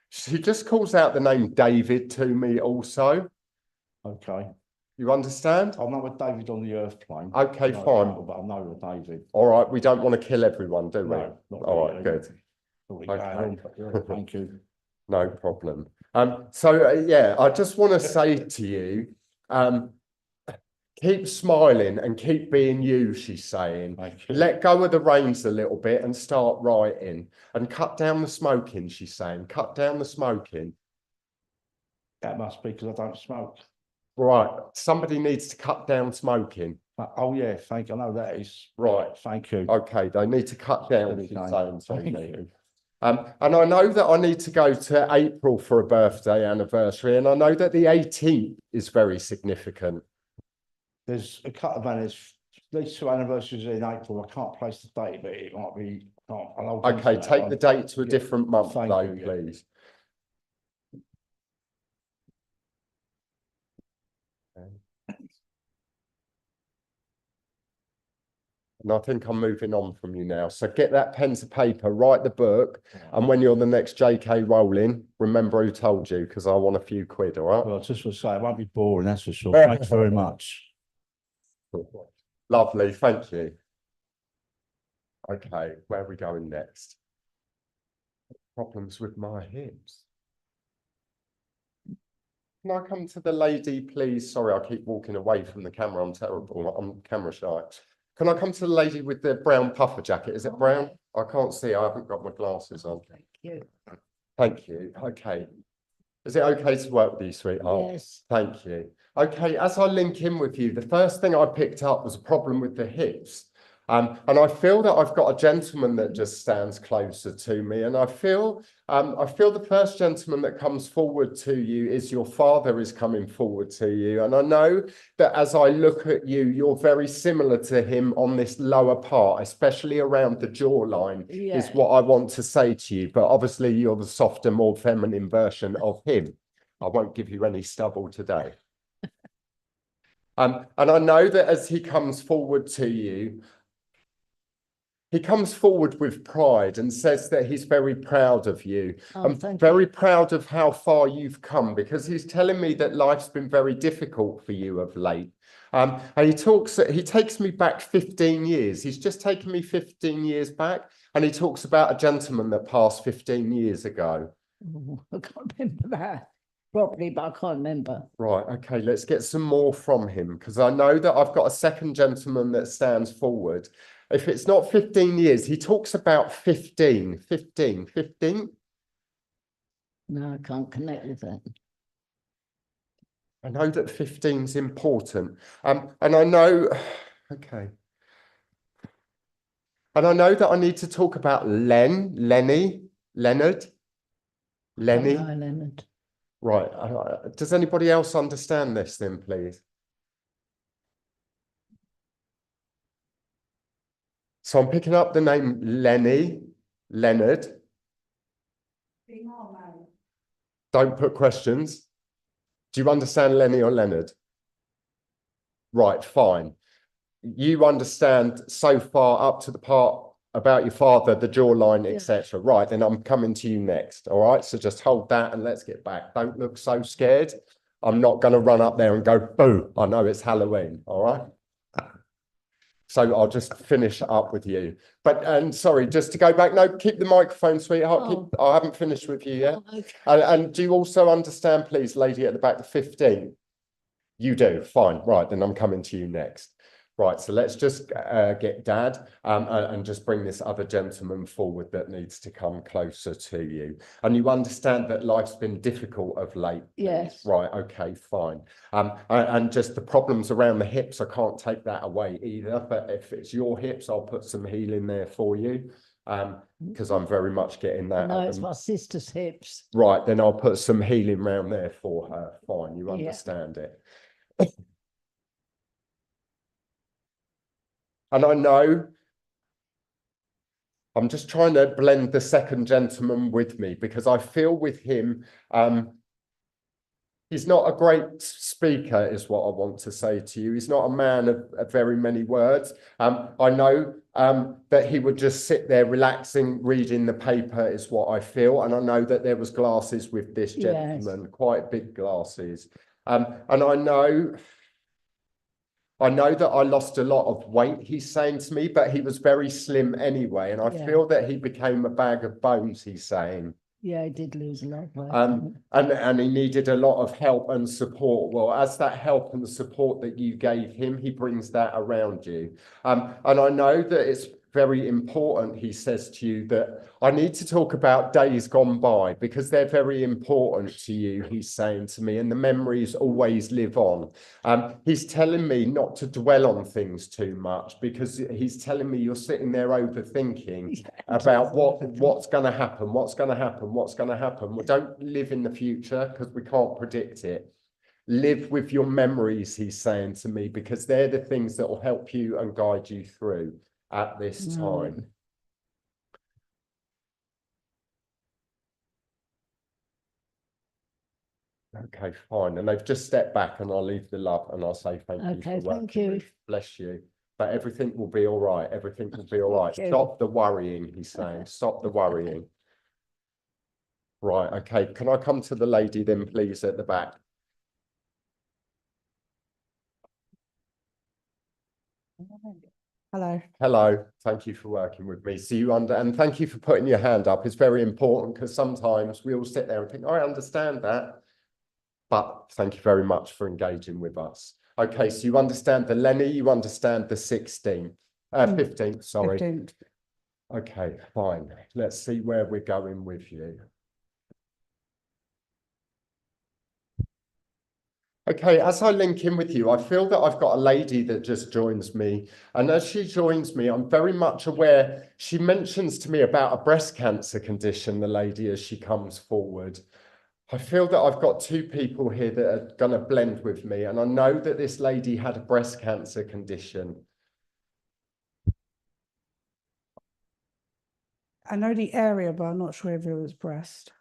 She just calls out the name David to me also. Okay. You understand? I'm not with David on the earth plane. Okay, fine. But I know with David. All right, we don't want to kill everyone, do we? No, not all really. right, good. Okay. Thank you. No problem. Yeah, I just want to say to you, keep smiling and keep being you, she's saying. Let go of the reins a little bit and start writing, and cut down the smoking, she's saying. Cut down the smoking. That must be because I don't smoke. Right, somebody needs to cut down smoking. Oh yeah, thank you. I know that is right. Thank you. Okay, they need to cut down, she's saying. Thank you. And I know that I need to go to April for a birthday anniversary, and I know that the 18th is very significant. There's a couple of these two anniversaries in April. I can't place the date, but it might be. Okay, take the date to a different month, though, please. And I think I'm moving on from you now. So get that pen to paper, write the book. And when you're the next JK Rowling, remember who told you, because I want a few quid, all right? Well, just to say, it won't be boring, that's for sure. Thanks very much. Lovely, thank you. Okay, where are we going next? Problems with my hips. Can I come to the lady, please? Sorry, I keep walking away from the camera. I'm terrible. I'm camera shy. Can I come to the lady with the brown puffer jacket? Is it brown? I can't see. I haven't got my glasses on. Thank you. Thank you. Okay. Is it okay to work with you, sweetheart? Yes. Thank you. Okay, as I link in with you, the first thing I picked up was a problem with the hips. And I feel that I've got a gentleman that just stands closer to me. And I feel the first gentleman that comes forward to you is your father is coming forward to you. And I know that as I look at you, you're very similar to him on this lower part, especially around the jawline, is what I want to say to you. But obviously you're the softer, more feminine version of him. I won't give you any stubble today. And I know that as he comes forward to you, he comes forward with pride and says that he's very proud of you. Oh, I'm thank very proud of how far you've come, because he's telling me that life's been very difficult for you of late. And he takes me back 15 years. He's just taken me 15 years back, and he talks about a gentleman that passed 15 years ago. you. I can't remember that properly, but I can't remember. Right, okay, let's get some more from him, because I know that I've got a second gentleman that stands forward. If it's not 15 years, he talks about 15. No, I can't connect with that. I know that 15 is important. And I know, okay. And I know that I need to talk about Leonard. Oh, no, Leonard. Right, does anybody else understand this then, please? So I'm picking up the name Leonard. Don't put questions. Do you understand Lenny or Leonard? Right, fine. You understand so far up to the part about your father, the jawline, etc. Right, then I'm coming to you next. All right, so just hold that and let's get back. Don't look so scared. I'm not going to run up there and go, boo. I know it's Halloween. All right. So I'll just finish up with you. But, and sorry, just to go back, no, keep the microphone, sweetheart. I haven't finished with you yet. Oh, okay. And do you also understand, please, lady at the back, the 15? You do, fine. Right, then I'm coming to you next. Right, so let's just get Dad and just bring this other gentleman forward that needs to come closer to you. And you understand that life's been difficult of late. Yes. Right, okay, fine. And just the problems around the hips, I can't take that away either. But if it's your hips, I'll put some healing there for you. Because I'm very much getting that. No, it's my sister's hips. Right, then I'll put some healing around there for her. Fine, you understand it. And I know I'm just trying to blend the second gentleman with me, because I feel with him, he's not a great speaker, is what I want to say to you. He's not a man of very many words. I know that he would just sit there relaxing, reading the paper is what I feel. And I know that there was glasses with this gentleman, quite big glasses. And I know that I lost a lot of weight, he's saying to me, but he was very slim anyway. And I feel that he became a bag of bones, he's saying. Yeah, I did lose a lot of weight. And he needed a lot of help and support. Well, as that help and support that you gave him, he brings that around you. And I know that it's very important, he says to you, that I need to talk about days gone by, because they're very important to you, he's saying to me, and the memories always live on. He's telling me not to dwell on things too much, because he's telling me you're sitting there overthinking about what's going to happen, what's going to happen. Well, don't live in the future, because we can't predict it. Live with your memories, he's saying to me, because they're the things that will help you and guide you through at this time. Okay, fine. And they've just stepped back, and I'll leave the love and I'll say thank you. Okay, for thank working you. with. Bless you. but everything will be all right. Everything will be all right. Thank you. Stop the worrying, he's saying. Stop the worrying. Right, okay. Can I come to the lady then, please, at the back? Hello. Hello, thank you for working with me. See you and thank you for putting your hand up. It's very important because sometimes we all sit there and think, I understand that. But thank you very much for engaging with us. Okay, so you understand the Lenny, you understand the 16th, 15th, sorry. 15th. Okay, fine. Let's see where we're going with you. Okay, as I link in with you, I feel that I've got a lady that just joins me. And as she joins me, I'm very much aware, she mentions to me about a breast cancer condition, the lady, as she comes forward. I feel that I've got two people here that are going to blend with me. And I know that this lady had a breast cancer condition. I know the area, but I'm not sure if it was breast.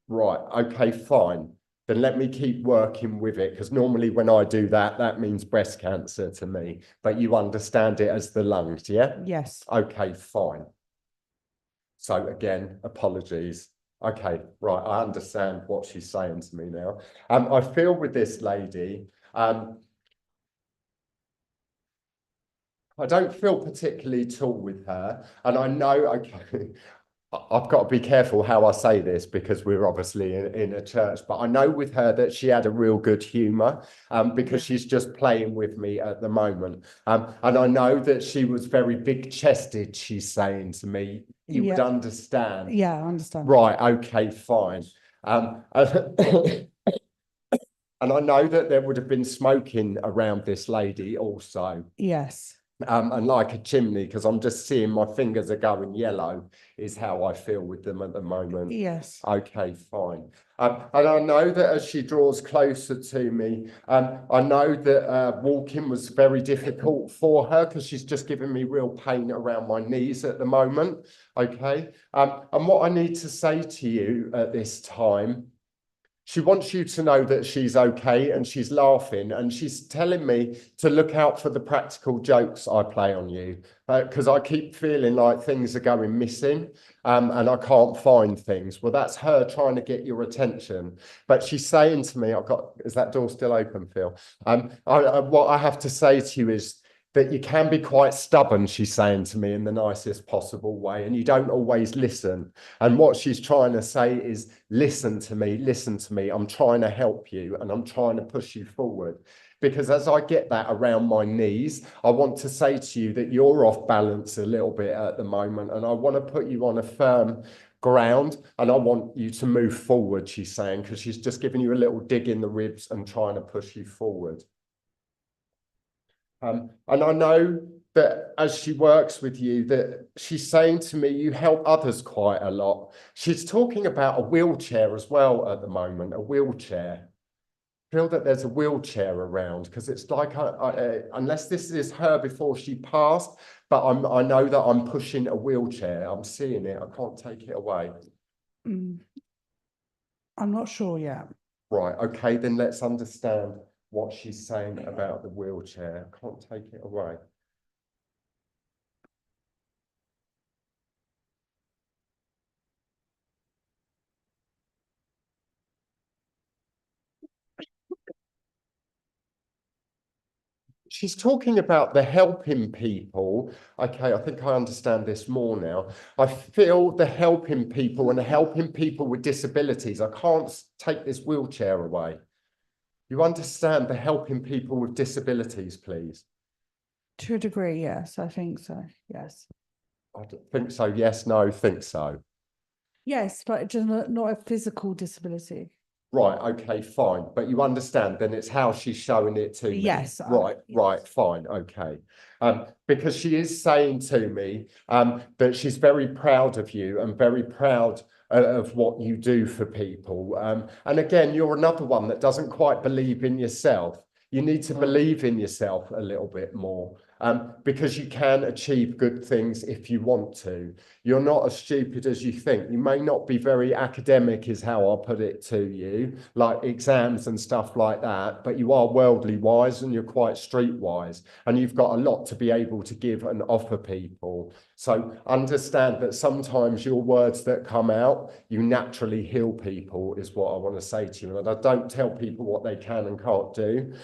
Right, okay, fine. Then let me keep working with it, because normally when I do that, that means breast cancer to me. But you understand it as the lungs, yeah? Yes. Okay, fine. So again, apologies. Okay, right, I understand what she's saying to me now. I feel with this lady, I don't feel particularly tall with her, and I know, okay, I've got to be careful how I say this because we're obviously in a church, but I know with her that she had a real good humour because she's just playing with me at the moment. And I know that she was very big chested, she's saying to me. You would understand. Yeah, I understand. Right, okay, fine. And I know that there would have been smoking around this lady also. Yes. And like a chimney, because I'm just seeing my fingers are going yellow, is how I feel with them at the moment. Yes. Okay, fine. And I know that as she draws closer to me, I know that walking was very difficult for her because she's just giving me real pain around my knees at the moment. Okay. And what I need to say to you at this time, she wants you to know that she's okay and she's laughing and she's telling me to look out for the practical jokes I play on you because I keep feeling like things are going missing and I can't find things. Well, that's her trying to get your attention. But she's saying to me, is that door still open, Phil? What I have to say to you is that you can be quite stubborn, she's saying to me in the nicest possible way, and you don't always listen. And what she's trying to say is, listen to me, I'm trying to help you and I'm trying to push you forward. Because as I get that around my knees, I want to say to you that you're off balance a little bit at the moment, and I want to put you on a firm ground and I want you to move forward, she's saying, because she's just giving you a little dig in the ribs and trying to push you forward. And I know that as she works with you, that she's saying to me, you help others quite a lot. She's talking about a wheelchair as well at the moment, a wheelchair. I feel that there's a wheelchair around because it's like, unless this is her before she passed, but I know that I'm pushing a wheelchair. I'm seeing it. I can't take it away. I'm not sure yet. Right. Okay, then let's understand what she's saying about the wheelchair. I can't take it away. She's talking about the helping people. Okay, I think I understand this more now. I feel the helping people and helping people with disabilities. I can't take this wheelchair away. You understand the helping people with disabilities, please? To a degree, yes, I think so. Yes. I don't think so. Yes, no, think so. Yes, but just not a physical disability. Right, okay, fine. But you understand, then it's how she's showing it to me. Yes. Right, right, fine, okay. Because she is saying to me that she's very proud of you and very proud of what you do for people. And again, you're another one that doesn't quite believe in yourself. You need to believe in yourself a little bit more because you can achieve good things if you want to. You're not as stupid as you think. You may not be very academic, is how I'll put it to you, like exams and stuff like that, but you are worldly wise and you're quite streetwise, and you've got a lot to be able to give and offer people. So understand that sometimes your words that come out, you naturally heal people, is what I want to say to you. And I don't tell people what they can and can't do,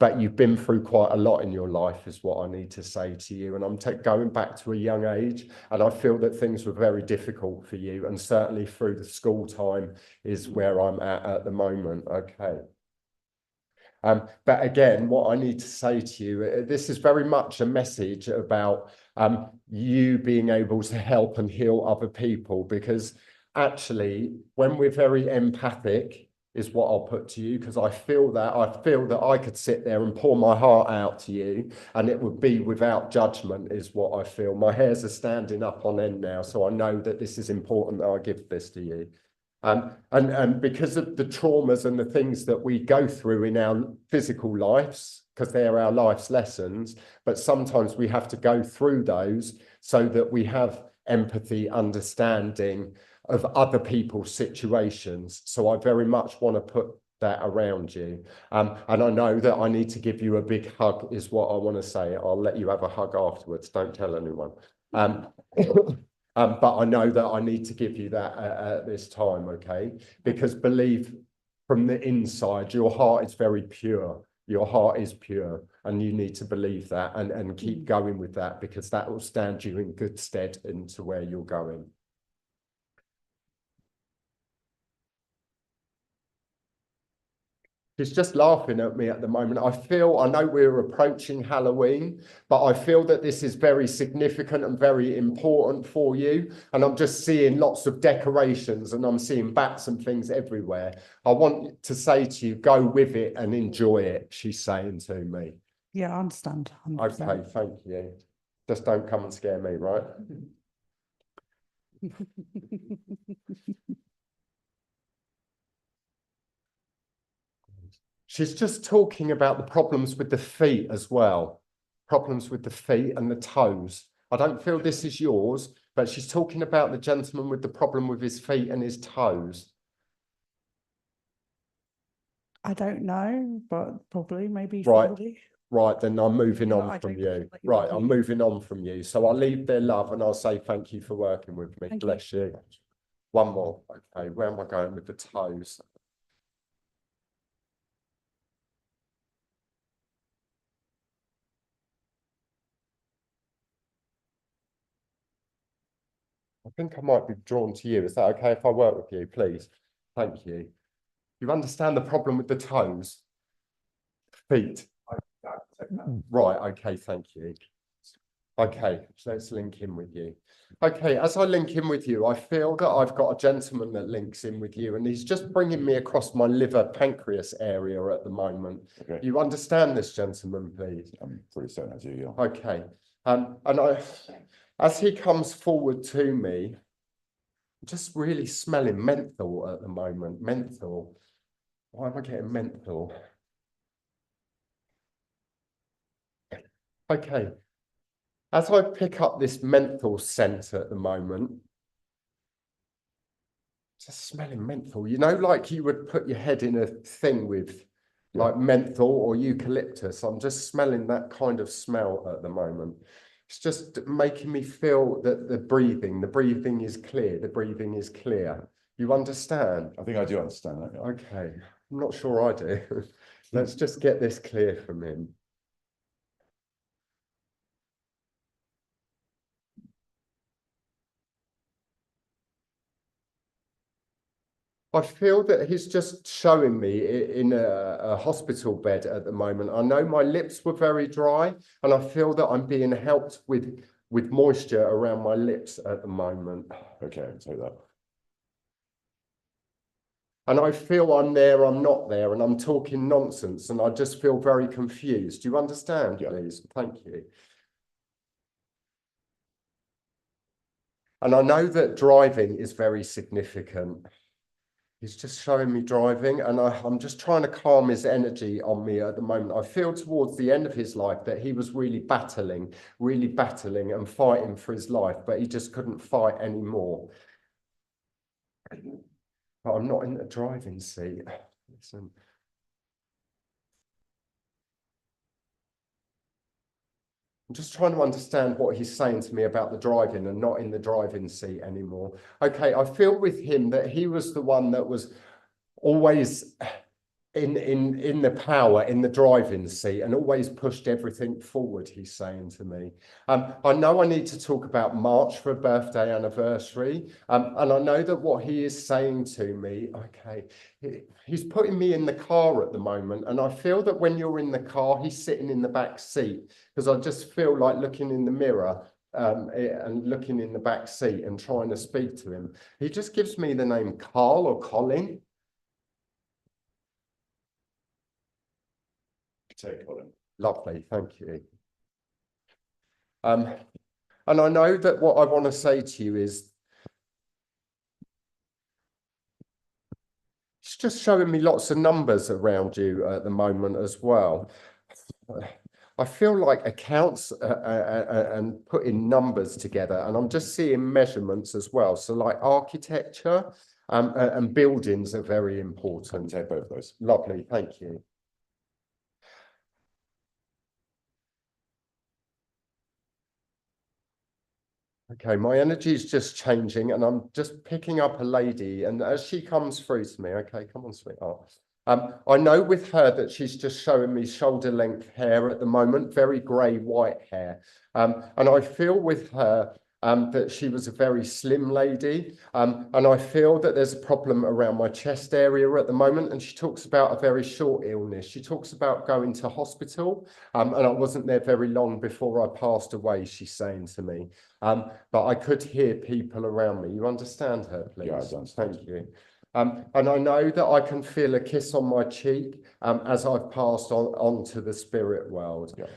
but you've been through quite a lot in your life, is what I need to say to you. And I'm going back to a young age, and I feel that things were very difficult for you, and certainly through the school time is where I'm at the moment. Okay. But again, what I need to say to you, this is very much a message about you being able to help and heal other people, because actually, when we're very empathic, is what I'll put to you, because I feel that I could sit there and pour my heart out to you, and it would be without judgment, is what I feel. My hairs are standing up on end now, so I know that this is important that I give this to you. And because of the traumas and the things that we go through in our physical lives, because they're our life's lessons, but sometimes we have to go through those so that we have empathy, understanding of other people's situations. So I very much want to put that around you. And I know that I need to give you a big hug, is what I want to say. I'll let you have a hug afterwards. Don't tell anyone. But I know that I need to give you that at this time, okay? Because believe from the inside, your heart is very pure. Your heart is pure, and you need to believe that and keep going with that, because that will stand you in good stead into where you're going. She's just laughing at me at the moment. I know we're approaching Halloween, but I feel that this is very significant and very important for you. And I'm just seeing lots of decorations, and I'm seeing bats and things everywhere. I want to say to you, go with it and enjoy it, she's saying to me. Yeah, I understand. 100%. Okay, thank you. Just don't come and scare me, right? She's just talking about the problems with the feet as well. Problems with the feet and the toes. I don't feel this is yours, but she's talking about the gentleman with the problem with his feet and his toes. I don't know, but probably, maybe Right. somebody. Right, then I'm moving No, on I from don't you. believe that. Right, I'm moving on from you. So I'll leave their love and I'll say thank you for working with me. Thank you. Bless you. One more. Okay, where am I going with the toes? I think I might be drawn to you. Is that okay if I work with you, please? Thank you. You understand the problem with the toes? Feet. Right, okay, thank you. Okay, so let's link in with you. Okay, as I link in with you, I feel that I've got a gentleman that links in with you, and he's just bringing me across my liver pancreas area at the moment. Okay. You understand this gentleman, please? I'm pretty certain I do, yeah. Okay, and as he comes forward to me, I'm just really smelling menthol at the moment. Menthol. Why am I getting menthol? Okay. As I pick up this menthol scent at the moment, just smelling menthol, you know, like you would put your head in a thing with like menthol or eucalyptus. I'm just smelling that kind of smell at the moment. It's just making me feel that the breathing is clear. The breathing is clear. You understand? I think I do understand that. Yeah. Okay. I'm not sure I do. Let's just get this clear from him. I feel that he's just showing me in a hospital bed at the moment. I know my lips were very dry, and I feel that I'm being helped with moisture around my lips at the moment. Okay, I can take that. And I feel I'm there, I'm not there, and I'm talking nonsense, and I just feel very confused. Do you understand, please? Thank you. And I know that driving is very significant. He's just showing me driving, and I'm just trying to calm his energy on me at the moment. I feel towards the end of his life that he was really battling and fighting for his life, but he just couldn't fight anymore. But I'm not in the driving seat. Listen. I'm just trying to understand what he's saying to me about the driving and not in the driving seat anymore. Okay, I feel with him that he was the one that was always in the power in the driving seat and always pushed everything forward, he's saying to me. I know I need to talk about March for a birthday anniversary, and I know that what he is saying to me, okay, he's putting me in the car at the moment, and I feel that when you're in the car, he's sitting in the back seat, because I just feel like looking in the mirror and looking in the back seat and trying to speak to him. He just gives me the name Carl or Colin. Take Colin. Lovely, thank you. And I know that what I want to say to you is, it's just showing me lots of numbers around you at the moment as well. I feel like accounts and putting numbers together, and I'm just seeing measurements as well. So like architecture and buildings are very important. Take both of those. Lovely, thank you. Okay, my energy is just changing, and I'm just picking up a lady, and as she comes through to me, okay, come on, sweetheart. I know with her that she's just showing me shoulder length hair at the moment, very grey white hair. And I feel with her that she was a very slim lady. And I feel that there's a problem around my chest area at the moment. And she talks about a very short illness. She talks about going to hospital. And I wasn't there very long before I passed away, she's saying to me. But I could hear people around me. You understand her, please? Yeah, I understand. Thank you. And I know that I can feel a kiss on my cheek as I've passed on to the spirit world. Yeah.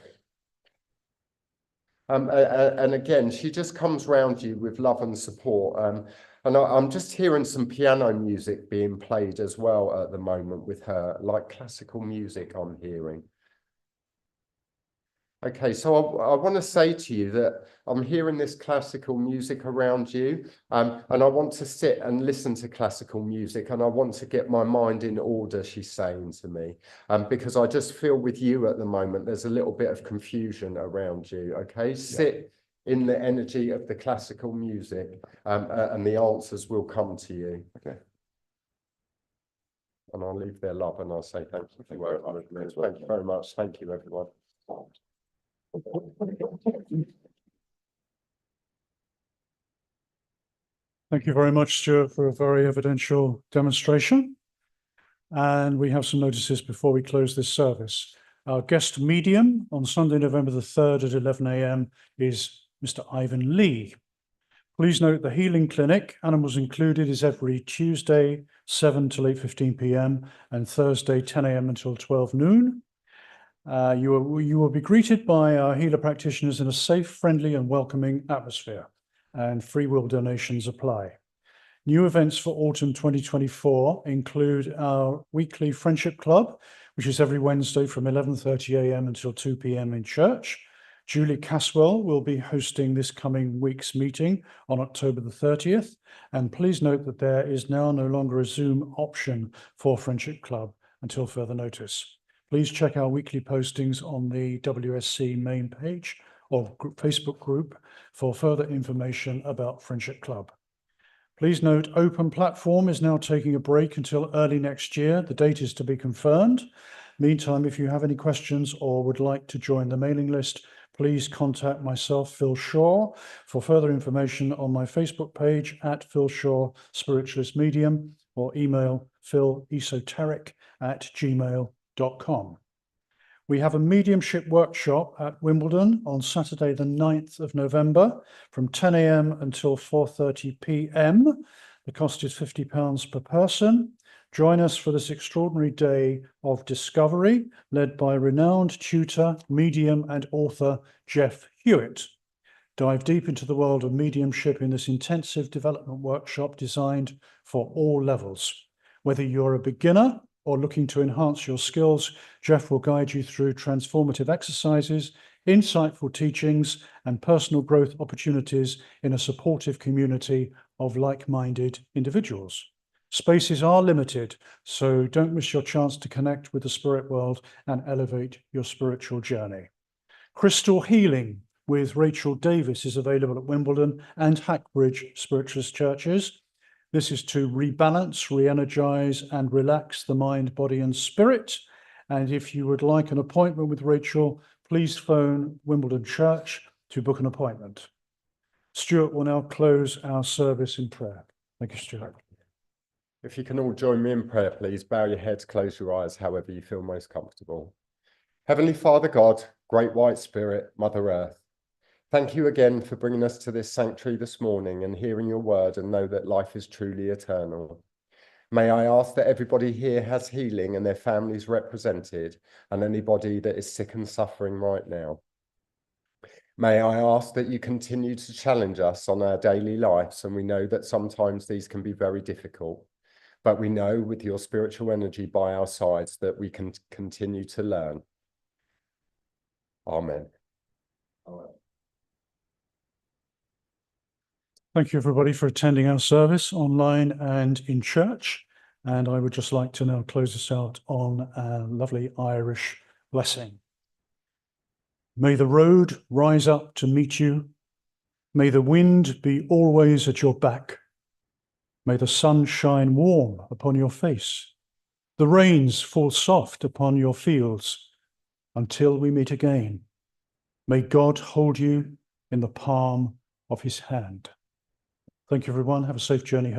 And again, she just comes round you with love and support. And I'm just hearing some piano music being played as well at the moment with her, like classical music I'm hearing. Okay, so I want to say to you that I'm hearing this classical music around you, and I want to sit and listen to classical music, and I want to get my mind in order, she's saying to me, because I just feel with you at the moment, there's a little bit of confusion around you, okay? Yeah. Sit in the energy of the classical music, and the answers will come to you. Okay. And I'll leave their love, and I'll say thank you for working with me. Thank you very much. Thank you, everyone. Thank you very much, Stuart, for a very evidential demonstration. And we have some notices before we close this service. Our guest medium on Sunday, November the 3rd at 11 a.m. is Mr. Ivan Lee. Please note the healing clinic, animals included, is every Tuesday, 7 till 8:15 p.m. and Thursday, 10 a.m. until 12 noon. You will be greeted by our healer practitioners in a safe, friendly and welcoming atmosphere, and free will donations apply. New events for autumn 2024 include our weekly Friendship Club, which is every Wednesday from 11:30 a.m. until 2 p.m. in church. Julie Caswell will be hosting this coming week's meeting on October the 30th. And please note that there is now no longer a Zoom option for Friendship Club until further notice. Please check our weekly postings on the WSC main page or Facebook group for further information about Friendship Club. Please note, Open Platform is now taking a break until early next year. The date is to be confirmed. Meantime, if you have any questions or would like to join the mailing list, please contact myself, Phil Shaw, for further information on my Facebook page at Phil Shaw Spiritualist Medium, or email philesoteric@gmail.com. We have a mediumship workshop at Wimbledon on Saturday, the 9th of November from 10 a.m. until 4:30 p.m. The cost is £50 per person. Join us for this extraordinary day of discovery, led by renowned tutor, medium and author Jeff Hewitt. Dive deep into the world of mediumship in this intensive development workshop designed for all levels. Whether you're a beginner or looking to enhance your skills, Jeff will guide you through transformative exercises, insightful teachings, and personal growth opportunities in a supportive community of like-minded individuals. Spaces are limited, so don't miss your chance to connect with the spirit world and elevate your spiritual journey. Crystal Healing with Rachel Davis is available at Wimbledon and Hackbridge Spiritualist Churches. This is to rebalance, re-energize, and relax the mind, body, and spirit. And if you would like an appointment with Rachel, please phone Wimbledon Church to book an appointment. Stuart will now close our service in prayer. Thank you, Stuart. If you can all join me in prayer, please bow your heads, close your eyes, however you feel most comfortable. Heavenly Father God, Great White Spirit, Mother Earth, thank you again for bringing us to this sanctuary this morning and hearing your word and know that life is truly eternal. May I ask that everybody here has healing and their families represented, and anybody that is sick and suffering right now. May I ask that you continue to challenge us on our daily lives, and we know that sometimes these can be very difficult, but we know with your spiritual energy by our sides that we can continue to learn. Amen. Thank you, everybody, for attending our service online and in church. And I would just like to now close us out on a lovely Irish blessing. May the road rise up to meet you. May the wind be always at your back. May the sun shine warm upon your face. The rains fall soft upon your fields until we meet again. May God hold you in the palm of his hand. Thank you, everyone. Have a safe journey home.